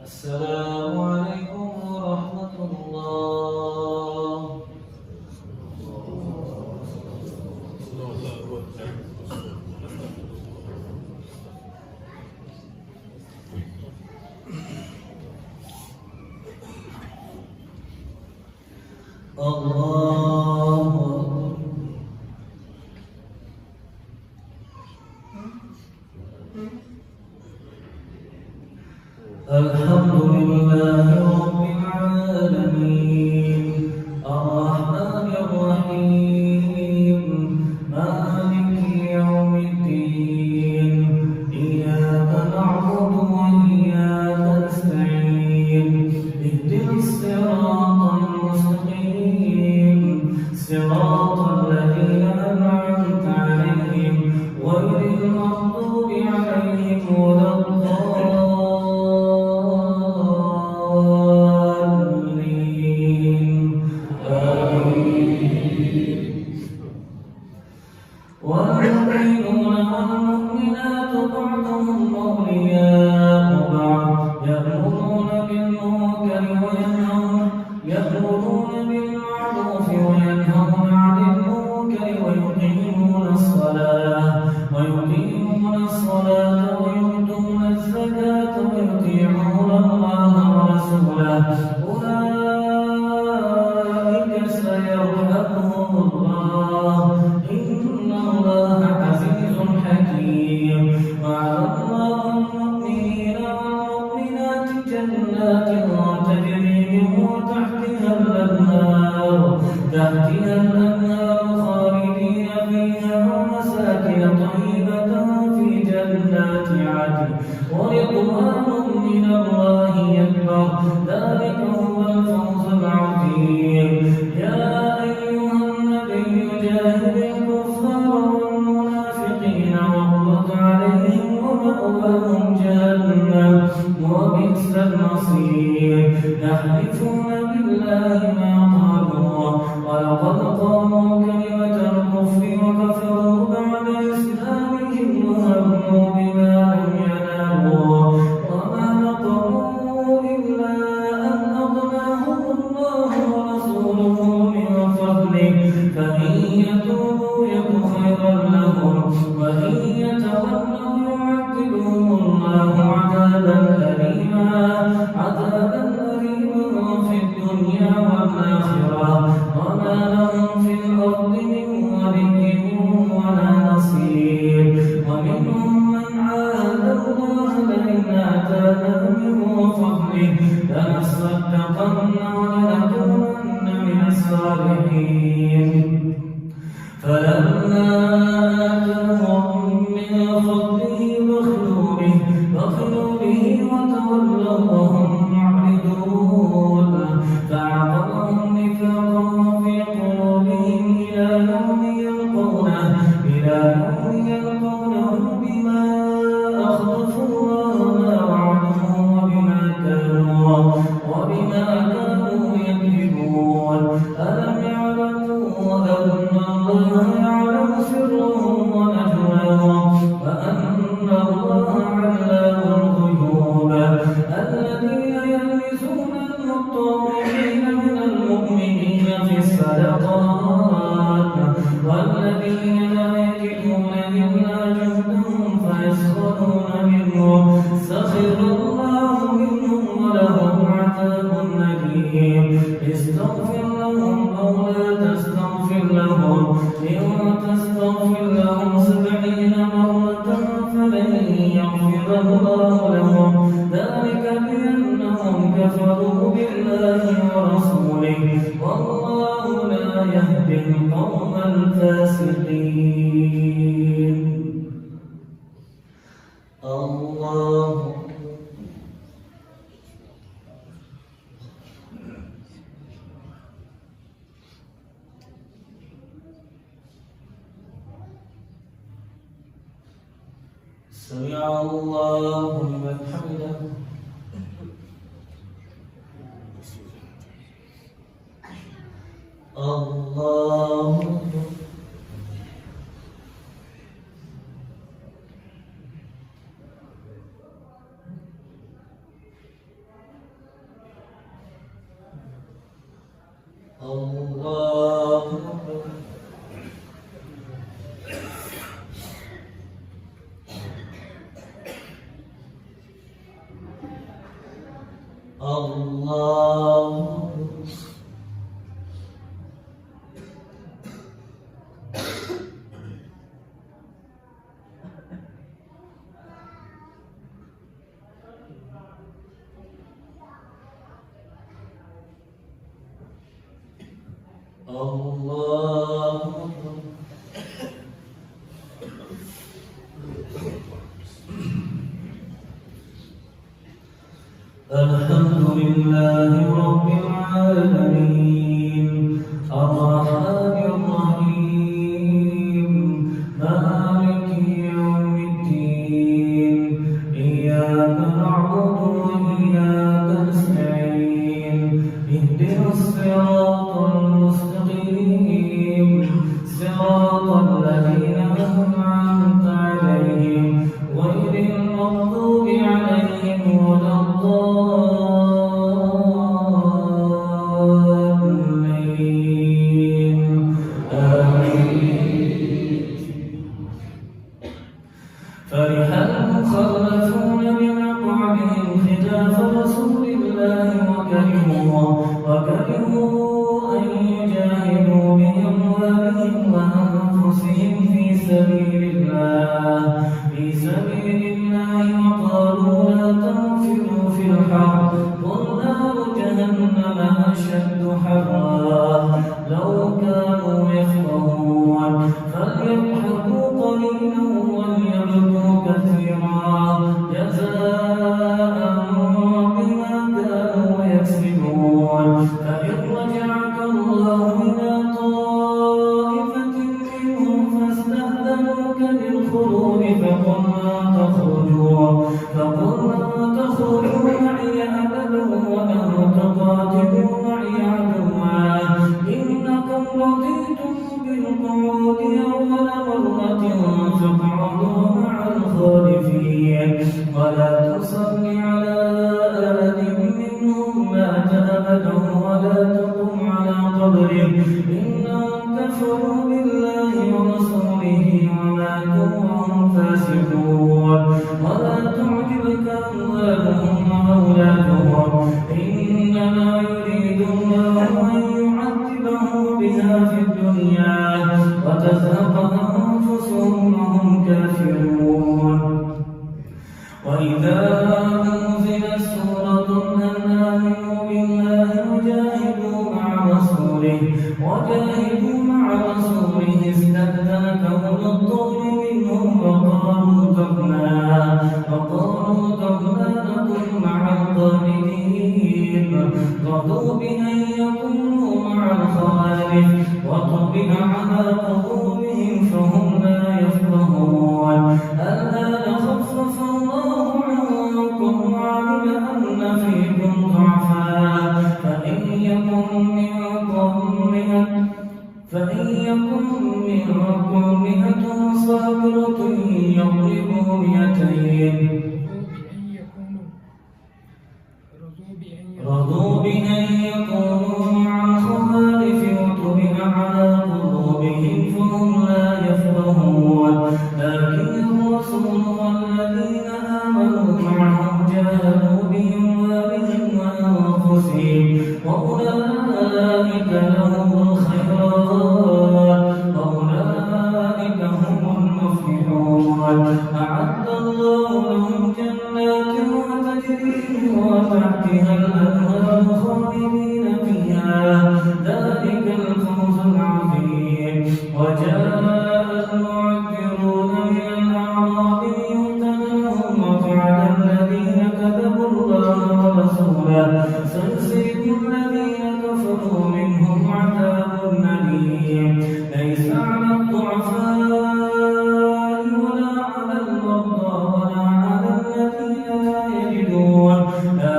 السلام عليكم ورحمة الله. الحمد لله رب العالمين الرحمن الرحيم مالك يوم الدين إياك نعبد وإياك نستعين اهدنا الصراط المستقيم صراط الذين أنعمت عليهم غير المغضوب عليهم ولا والمؤمنون والمؤمنات بعضهم ويقيمون الصلاة ويؤتون الزكاة ويطيعون الله ورسوله أولئك سيرحمهم الله إن الله عزيز حكيم. وعلى الله المؤمنين والمؤمنات جنات تجري من تحتها الأنهار خالدين فيها ومساكن طيبة في جنات عدن ورضوان من الله أكبر ذلك هو الفوز العظيم. يا أيها النبي جاهد الكفار والمنافقين واغلظ عليهم ومأواهم جهنم وبئس المصير. يحلفون بالله ما قالوا ولقد قالوا كلمة الكفر وكفروا بعد إسلامهم وهموا بما لم ينالوا وما نقموا إلا أن أغناهم الله ورسوله من فضله فإن يتوبوا يك خيرا لهم وإن يتولوا يعذبهم الله عذابا أليما في الدنيا والآخرة وما لهم في الأرض من ولي ولا نصير. ومنهم من عاهد الله لئن آتانا من فضله لنصدقن ولنكونن من الصالحين. فلما آتاهم من فضله بخلوا به وتولوا وهم معرضون فأعقبهم نفاقا في قلوبهم إلى يوم يلقونه بما أخلفوا الله ما وعدوه وبما كانوا يكذبون. ألم يعلموا أن الله يعلم سرهم ونجواهم وأن الله علام الغيوب. الذين يلمزون المطوعين من المؤمنين في الصدقات والذين لا يجدون إلا جهدهم فيسخرون منهم سخر الله منهم ولهم عذاب أليم. استغفر لهم أو لا تستغفر لهم إن تستغفر لهم 70 مرة فلن يغفر الله لهم ذلك بأنهم كفروا بالله ورسوله والله لا يهدي القوم الفاسقين. الله سمع الله لمن حمده. الله الله الحمد لله رب العالمين الرحمن الرحيم مالك يوم الدين إياك نعبد وإياك نستعين اهدنا الصراط المستقيم صراط الذين أنعمت عليهم غير المغضوب عليهم ولا الضالين. فرح المخلفون بمقعدهم خلاف رسول الله وكرهوا أن يجاهدوا بأموالهم وأنفسهم في سبيل الله وقالوا لا تنفروا في الحر قل نار جهنم أشد حرا لو كانوا يفقهون فليضحكوا قليلا وليبكوا كثيرا جزاء بما كانوا يكسبون فإن رجعك الله إلى طائفة منهم فاستأذنوك للخروج فقل لا تخرجوا معي أبدا ولا تقاتلوا معي عدوا إنكم رضيتم بالقعود أول مرة فاقعدوا مع الخالفين ولا تصل على أحد منهم مات أبدا ولا تقم على قبره إنهم كفروا بالله ورسوله وماتوا وهم فاسقون ولا تعجبك أموالهم وأولادهم إنما يريد الله أن يعذبهم بها في الدنيا وتزهق أنفسهم وهم كافرون وإذا أنزلت سورة أن آمنوا بالله وجاهدوا مع رسوله استأذنك أولو الطول منهم وقالوا ذرنا نكن مع القائلين رضوا بأن يكونوا مع الخوالف وطبع على قلوبهم فهم لا يفقهون الآن خفف الله عنكم وعلم أن فيكم ضعفا فإن يكن منكم مئة صابرة يغلبوا مئتين رضوا بأن يكونوا مع الخوالف وطبع على قلوبهم فهم لا يفقهون لكن الرسول والذين آمنوا معه جاهدوا بأموالهم وأنفسهم وأولئك لهم الخيرات وأولئك هم المفلحون أعد الله لهم جنات تجري من تحتها الأنهار خالدين فيها ذلك الفوز العظيم وجاء المعذرون من الأعراب ليؤتمنهم وقعد الذين كذبوا الله ورسوله سيصيب الذين كفروا منهم عذاب أليم ليس على الضعفاء ولا على المرضى ولا على الذين لا يجدون ما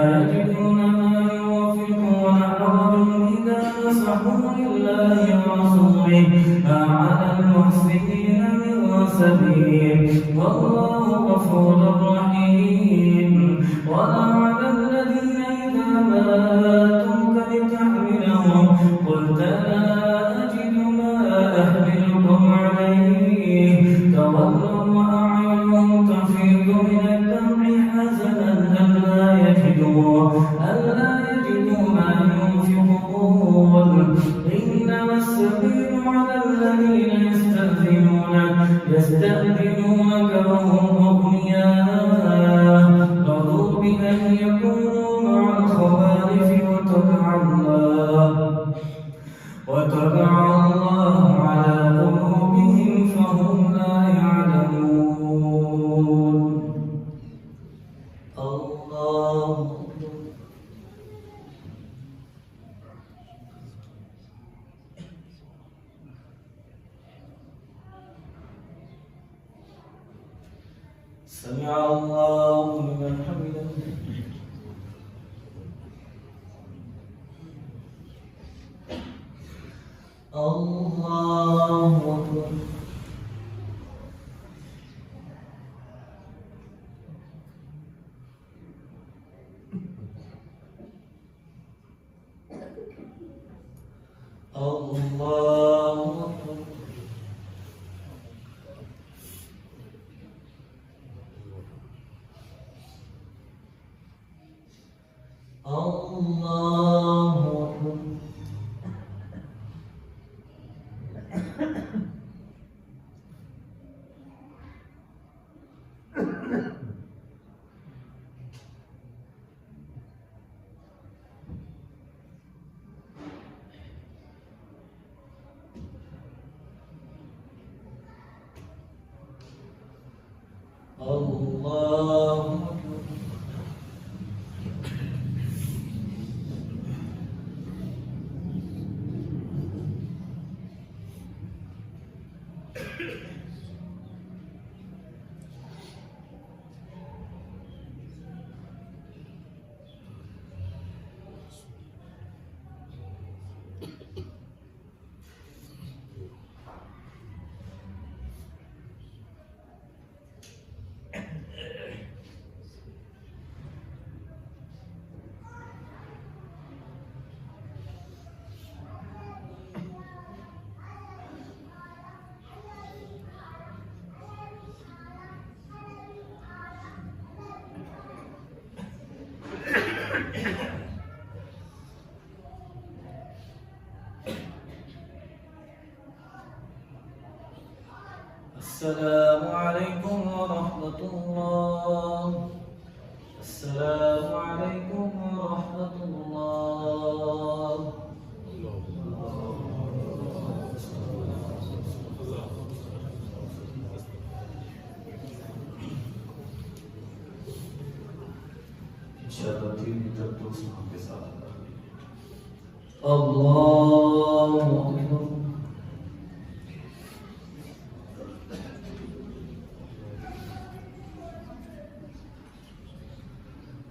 ينفقون حرج إذا نصحوا لله ورسوله ما على المحسنين من سبيل والله غفور رحيم ولا على الذين إذا ما آتوك لتحملهم قلت لا أجد ما أحملكم عليه تولوا وأعينهم تفيض من الدمع حزنا ألا يجدوا ما ينفقون إنما السبيل على الذين يستأذنونك وهم أغنياء رضوا بأن يكونوا مع الخوالف وطبع الله على قلوبهم فهم لا يعلمون الله سمع الله لمن حمده الله أكبر الله أكبر الله أكبر. الله أكبر. السلام عليكم ورحمة الله. السلام عليكم ورحمة الله. इंशाअल्लाह 3 मीटर तो के साथ الله أكبر.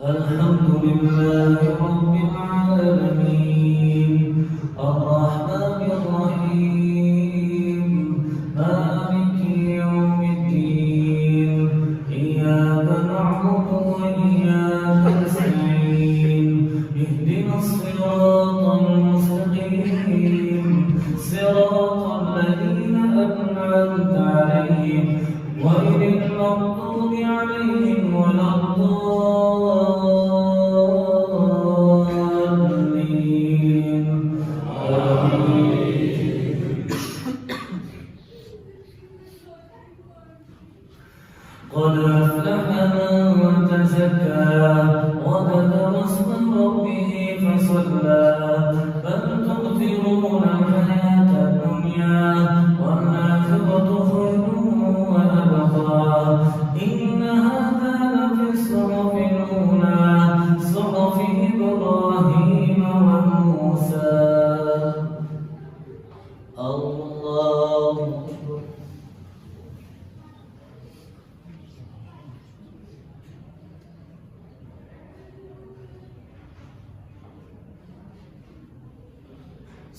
الحمد لله رب العالمين الرحمن الرحيم مالك يوم الدين إياك نعبد وإياك نستعين اهدنا الصراط المستقيم صراط الذين أنعمت عليهم غير المغضوب عليهم ولا الضالين. قد أفلح من تزكى وذكر اسم ربه فصلى بل تؤثرون الحياة الدنيا والآخرة خير وأبقى إن هذا لفي الصحف الأولى صحف إبراهيم وموسى. الله أكبر.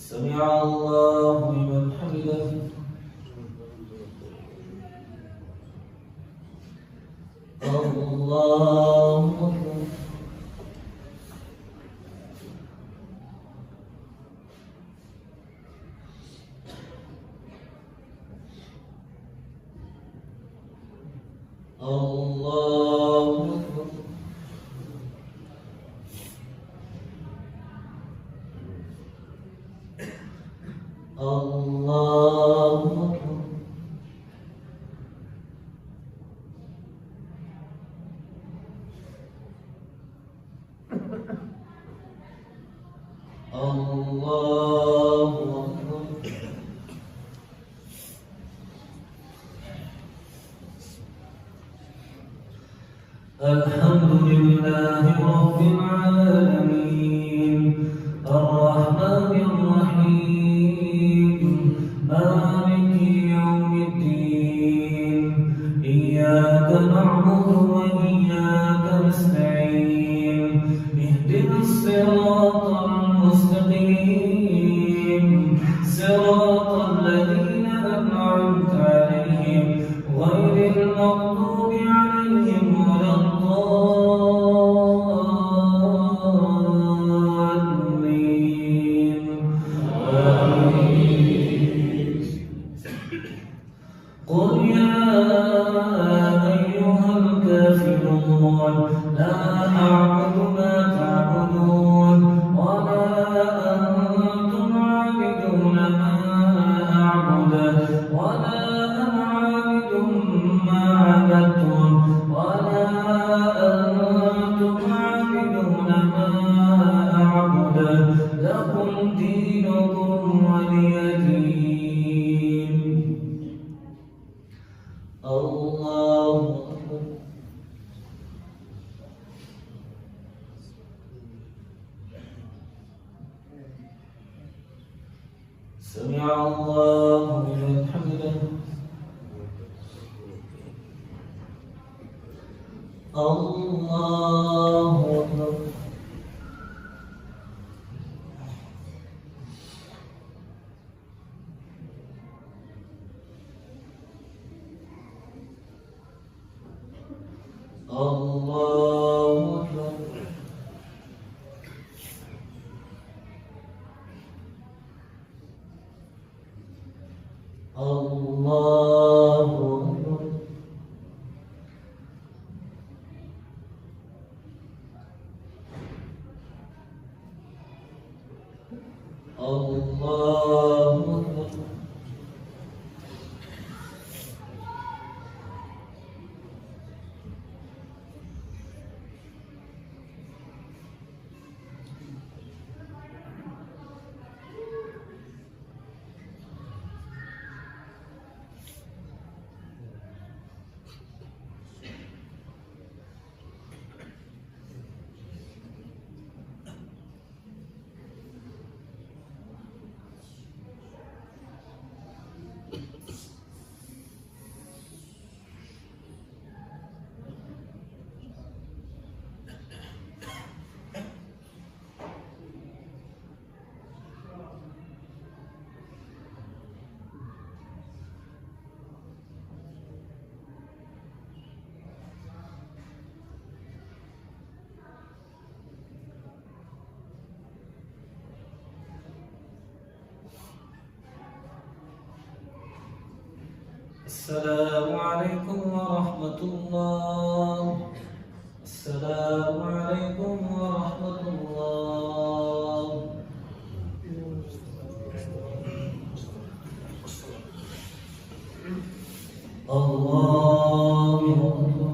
سمع الله لمن حمده. الله أكبر. الله أكبر. الله أكبر. الله أكبر. الحمد لله رب العالمين الرحمن الرحيم مالك يوم الدين إياك نعبد وإياك نستعين اهدنا الصراط المستقيم صراط الذين أنعمت عليهم غير المغضوب عليهم ولا الضالين. قل يا أيها الكافرون لا أعبد ما تعبدون دينكم ولي دين. الله أكبر. سمع الله لمن حمده. الله أكبر. الله أكبر. الله أكبر. الله أكبر. السلام عليكم ورحمة الله. السلام عليكم ورحمة الله. الله أكبر.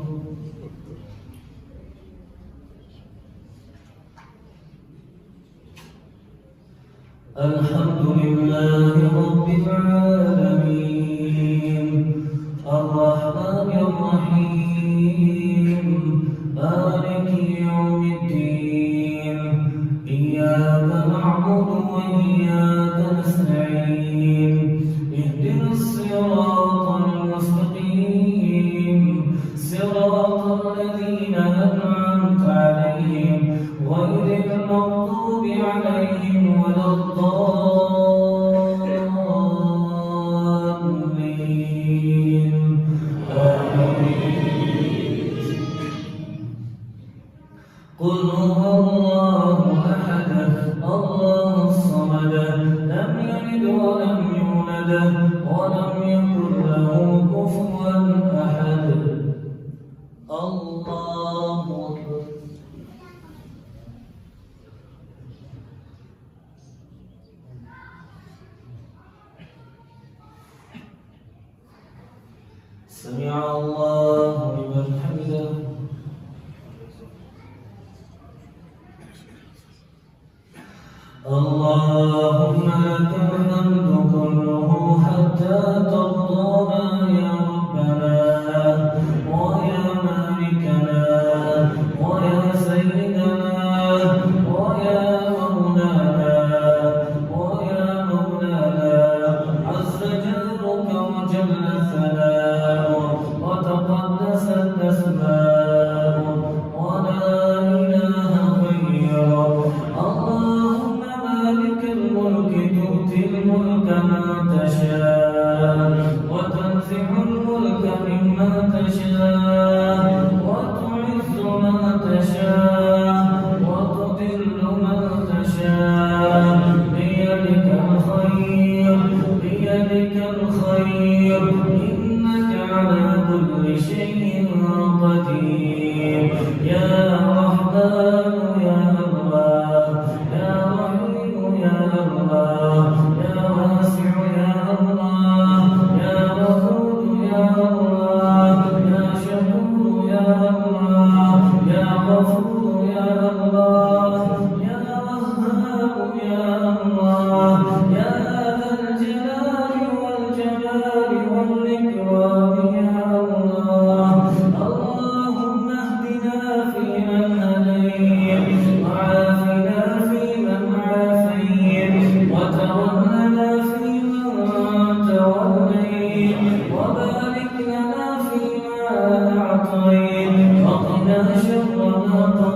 الحمد لله رب العالمين الرحمن الرحيم مالك يوم الدين إياك نعبد وإياك نستعين اهدنا الصراط المستقيم صراط الذين أنعمت عليهم غير المغضوب عليهم ولا الضالين. قل هو الله أحد الله الصمد لم يلد ولم يولد ولم يكن له كفوا أحد. الله أكبر. سمع الله لمن حمده. اللهم لك الحمد كله حتى ترضانا يا ربنا ويا مالكنا ويا سيدنا ويا مولانا عز جدك وجل ثناؤك وتقدست أسماؤك ولا إله غيرك. اللهم مالك الملك تؤتي الملك من تشاء وتنزع الملك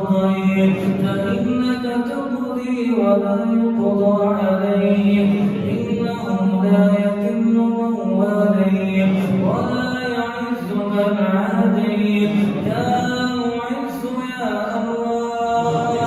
تقضي فإنك تقضي ولا يقضى عليك إنه لا يذل من واليت ولا يعز من عاديت يا معز يا الله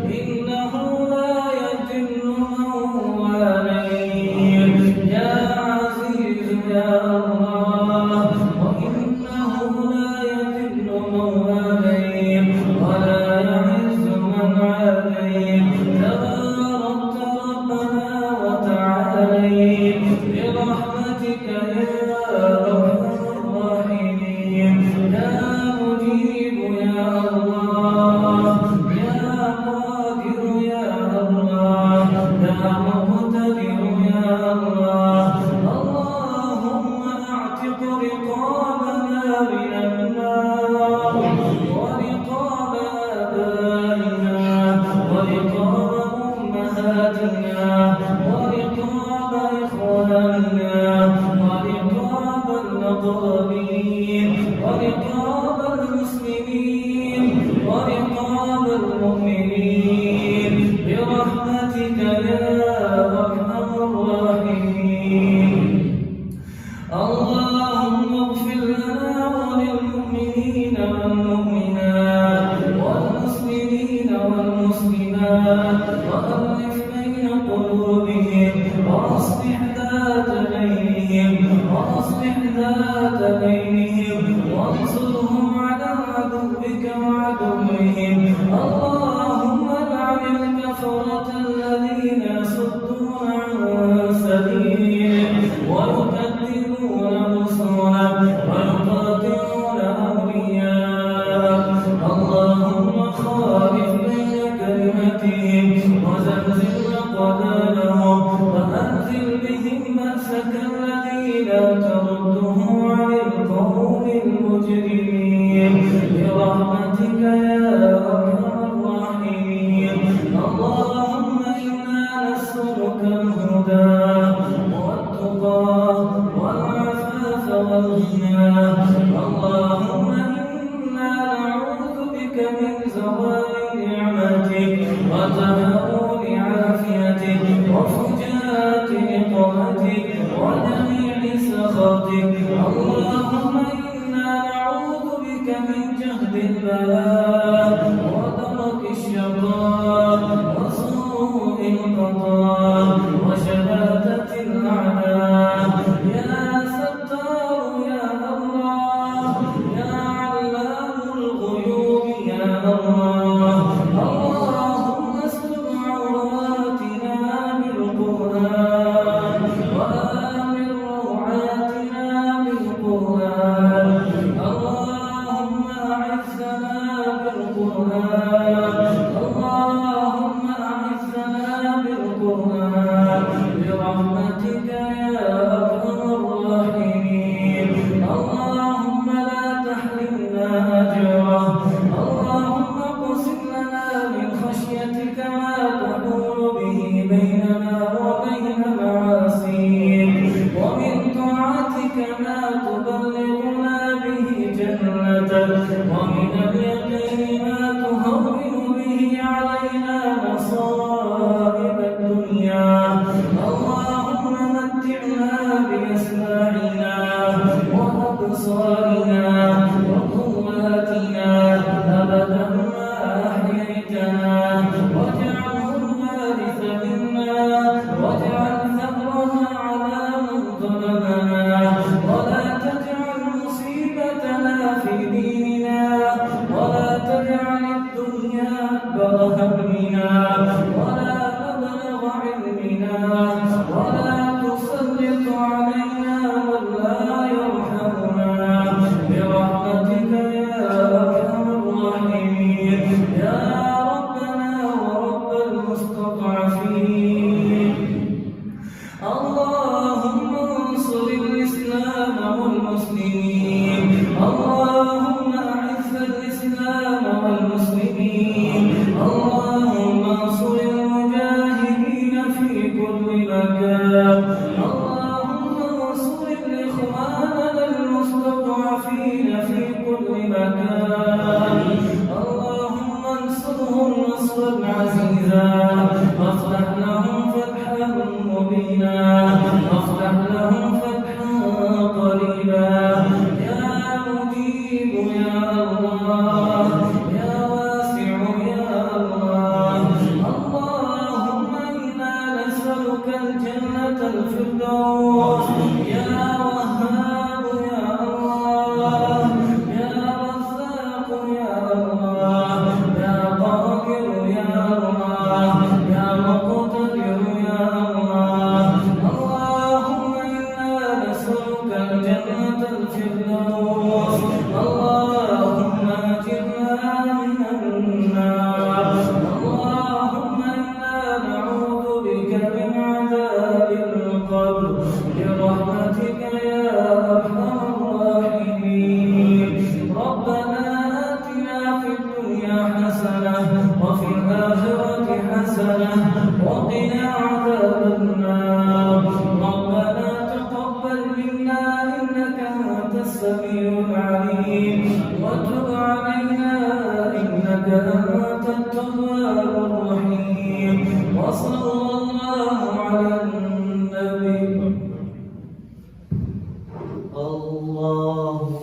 إنه لا يذل من واليت يا عزيز يا الله وإنه لا يذل من واليت ولا يعز من عاديت تباركت ربنا وتعاليت برحمتك يا أرحم الراحمين يا مجيب يا الله يا قادر يا الله يا مقتدر يا الله اللهم اعتق رقابنا من النار ورقاب آبائنا ورقاب أمهاتنا ورقاب إخواننا ورقاب الأقربين ورقاب المسلمين ورقاب المؤمنين برحمتك يا أرحم الراحمين اللهم اغفر لنا وللمؤمنين والمؤمنات والمسلمين والمسلمات وألف بين قلوبهم وأصلح ذات بينهم وانصرهم على عدوك وعدوهم اللهم لعن الكفرة الذين يصدون عن سبيلك ويكذبون رسلك ويقاتلون أولياءك اللهم خالف بين كلمتهم وزلزل أقدامهم وأنزل بهم بأسك الذي لا ترده عن القوم المجرمين برحمتك يا أرحم الراحمين اللهم إنا نسألك الهدى والتقى والعفاف والغنى اللهم إنا نعوذ بك من زوال نعمتك وتحول عافيتك وفجاءة نقمتك وجميع سخطك اللهم إنا نعوذ بك من جهد البلاء ودرك الشقاء وسوء القضاء وشماتة الأعداء يا ستار يا الله يا علام الغيوب يا الله اللهم استر عوراتنا بالقرآن وآمن روعاتنا بالقرآن اللهم أعزنا بالقرآن اللهم أعزنا بالقرآن برحمتك يا أرحم الراحمين اللهم لا تحرمنا أجره اللهم اقسم لنا من خشيتك ما تحول به بيننا وبين معاصيك ومن طاعتك ما تبلغنا به جنتك ومن اليقين ما تهون به علينا مصائب الدنيا اللهم متعنا بأسماعنا وأبصارنا وقواتنا أبدا ما أحييتنا واجعله الوارث منا واجعل ثأرنا على من ظلمنا ولا تجعل مصيبتنا في ديننا ولا تجعل الدنيا أكبر همنا ولا مبلغ علمنا ولا تسلط علينا من لا يرحمنا برحمتك يا أرحم الراحمين يا ربنا ورب المستضعفين اللهم انصر الإسلام والمسلمين اللهم أعز الإسلام والمسلمين اللهم انصر المجاهدين نصرا عزيزا وافتح لهم فتحا مبينا وافتح لهم فتحا قريبا يا مجيب يا الله يا واسع يا الله اللهم إنا نسألك الجنة الفردوس يا وهاب يا الله يا رزاق يا الله يا قادر يا الله يا مقتدر يا الله اللهم إنا نسألك الجنة الفردوس اللهم أجرنا من النار اللهم إنا نعوذ بك من عذاب القبر برحمتك يا أرحم الراحمين ربنا آتنا في الدنيا حسنة وفي الآخرة حسنة وقنا عذاب النار ربنا تقبل منا إنك أنت السميع العليم وتب علينا إنك أنت التواب الرحيم وصلى الله على النبي الله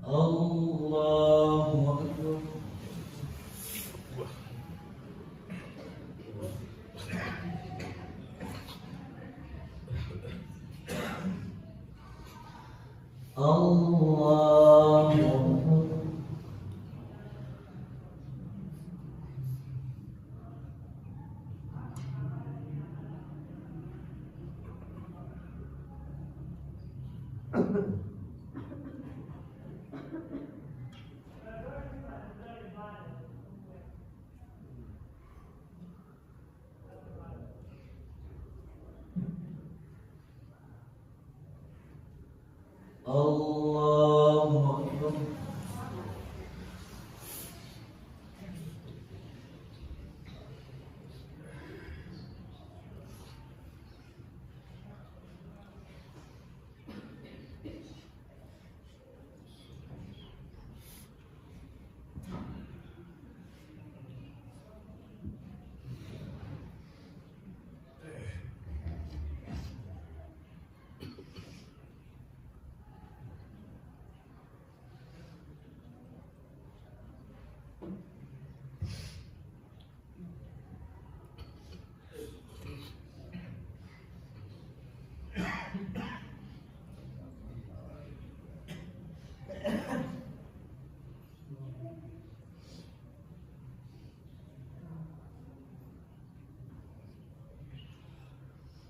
الله أكبر الله أكبر الله أكبر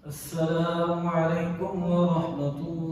السلام عليكم ورحمة الله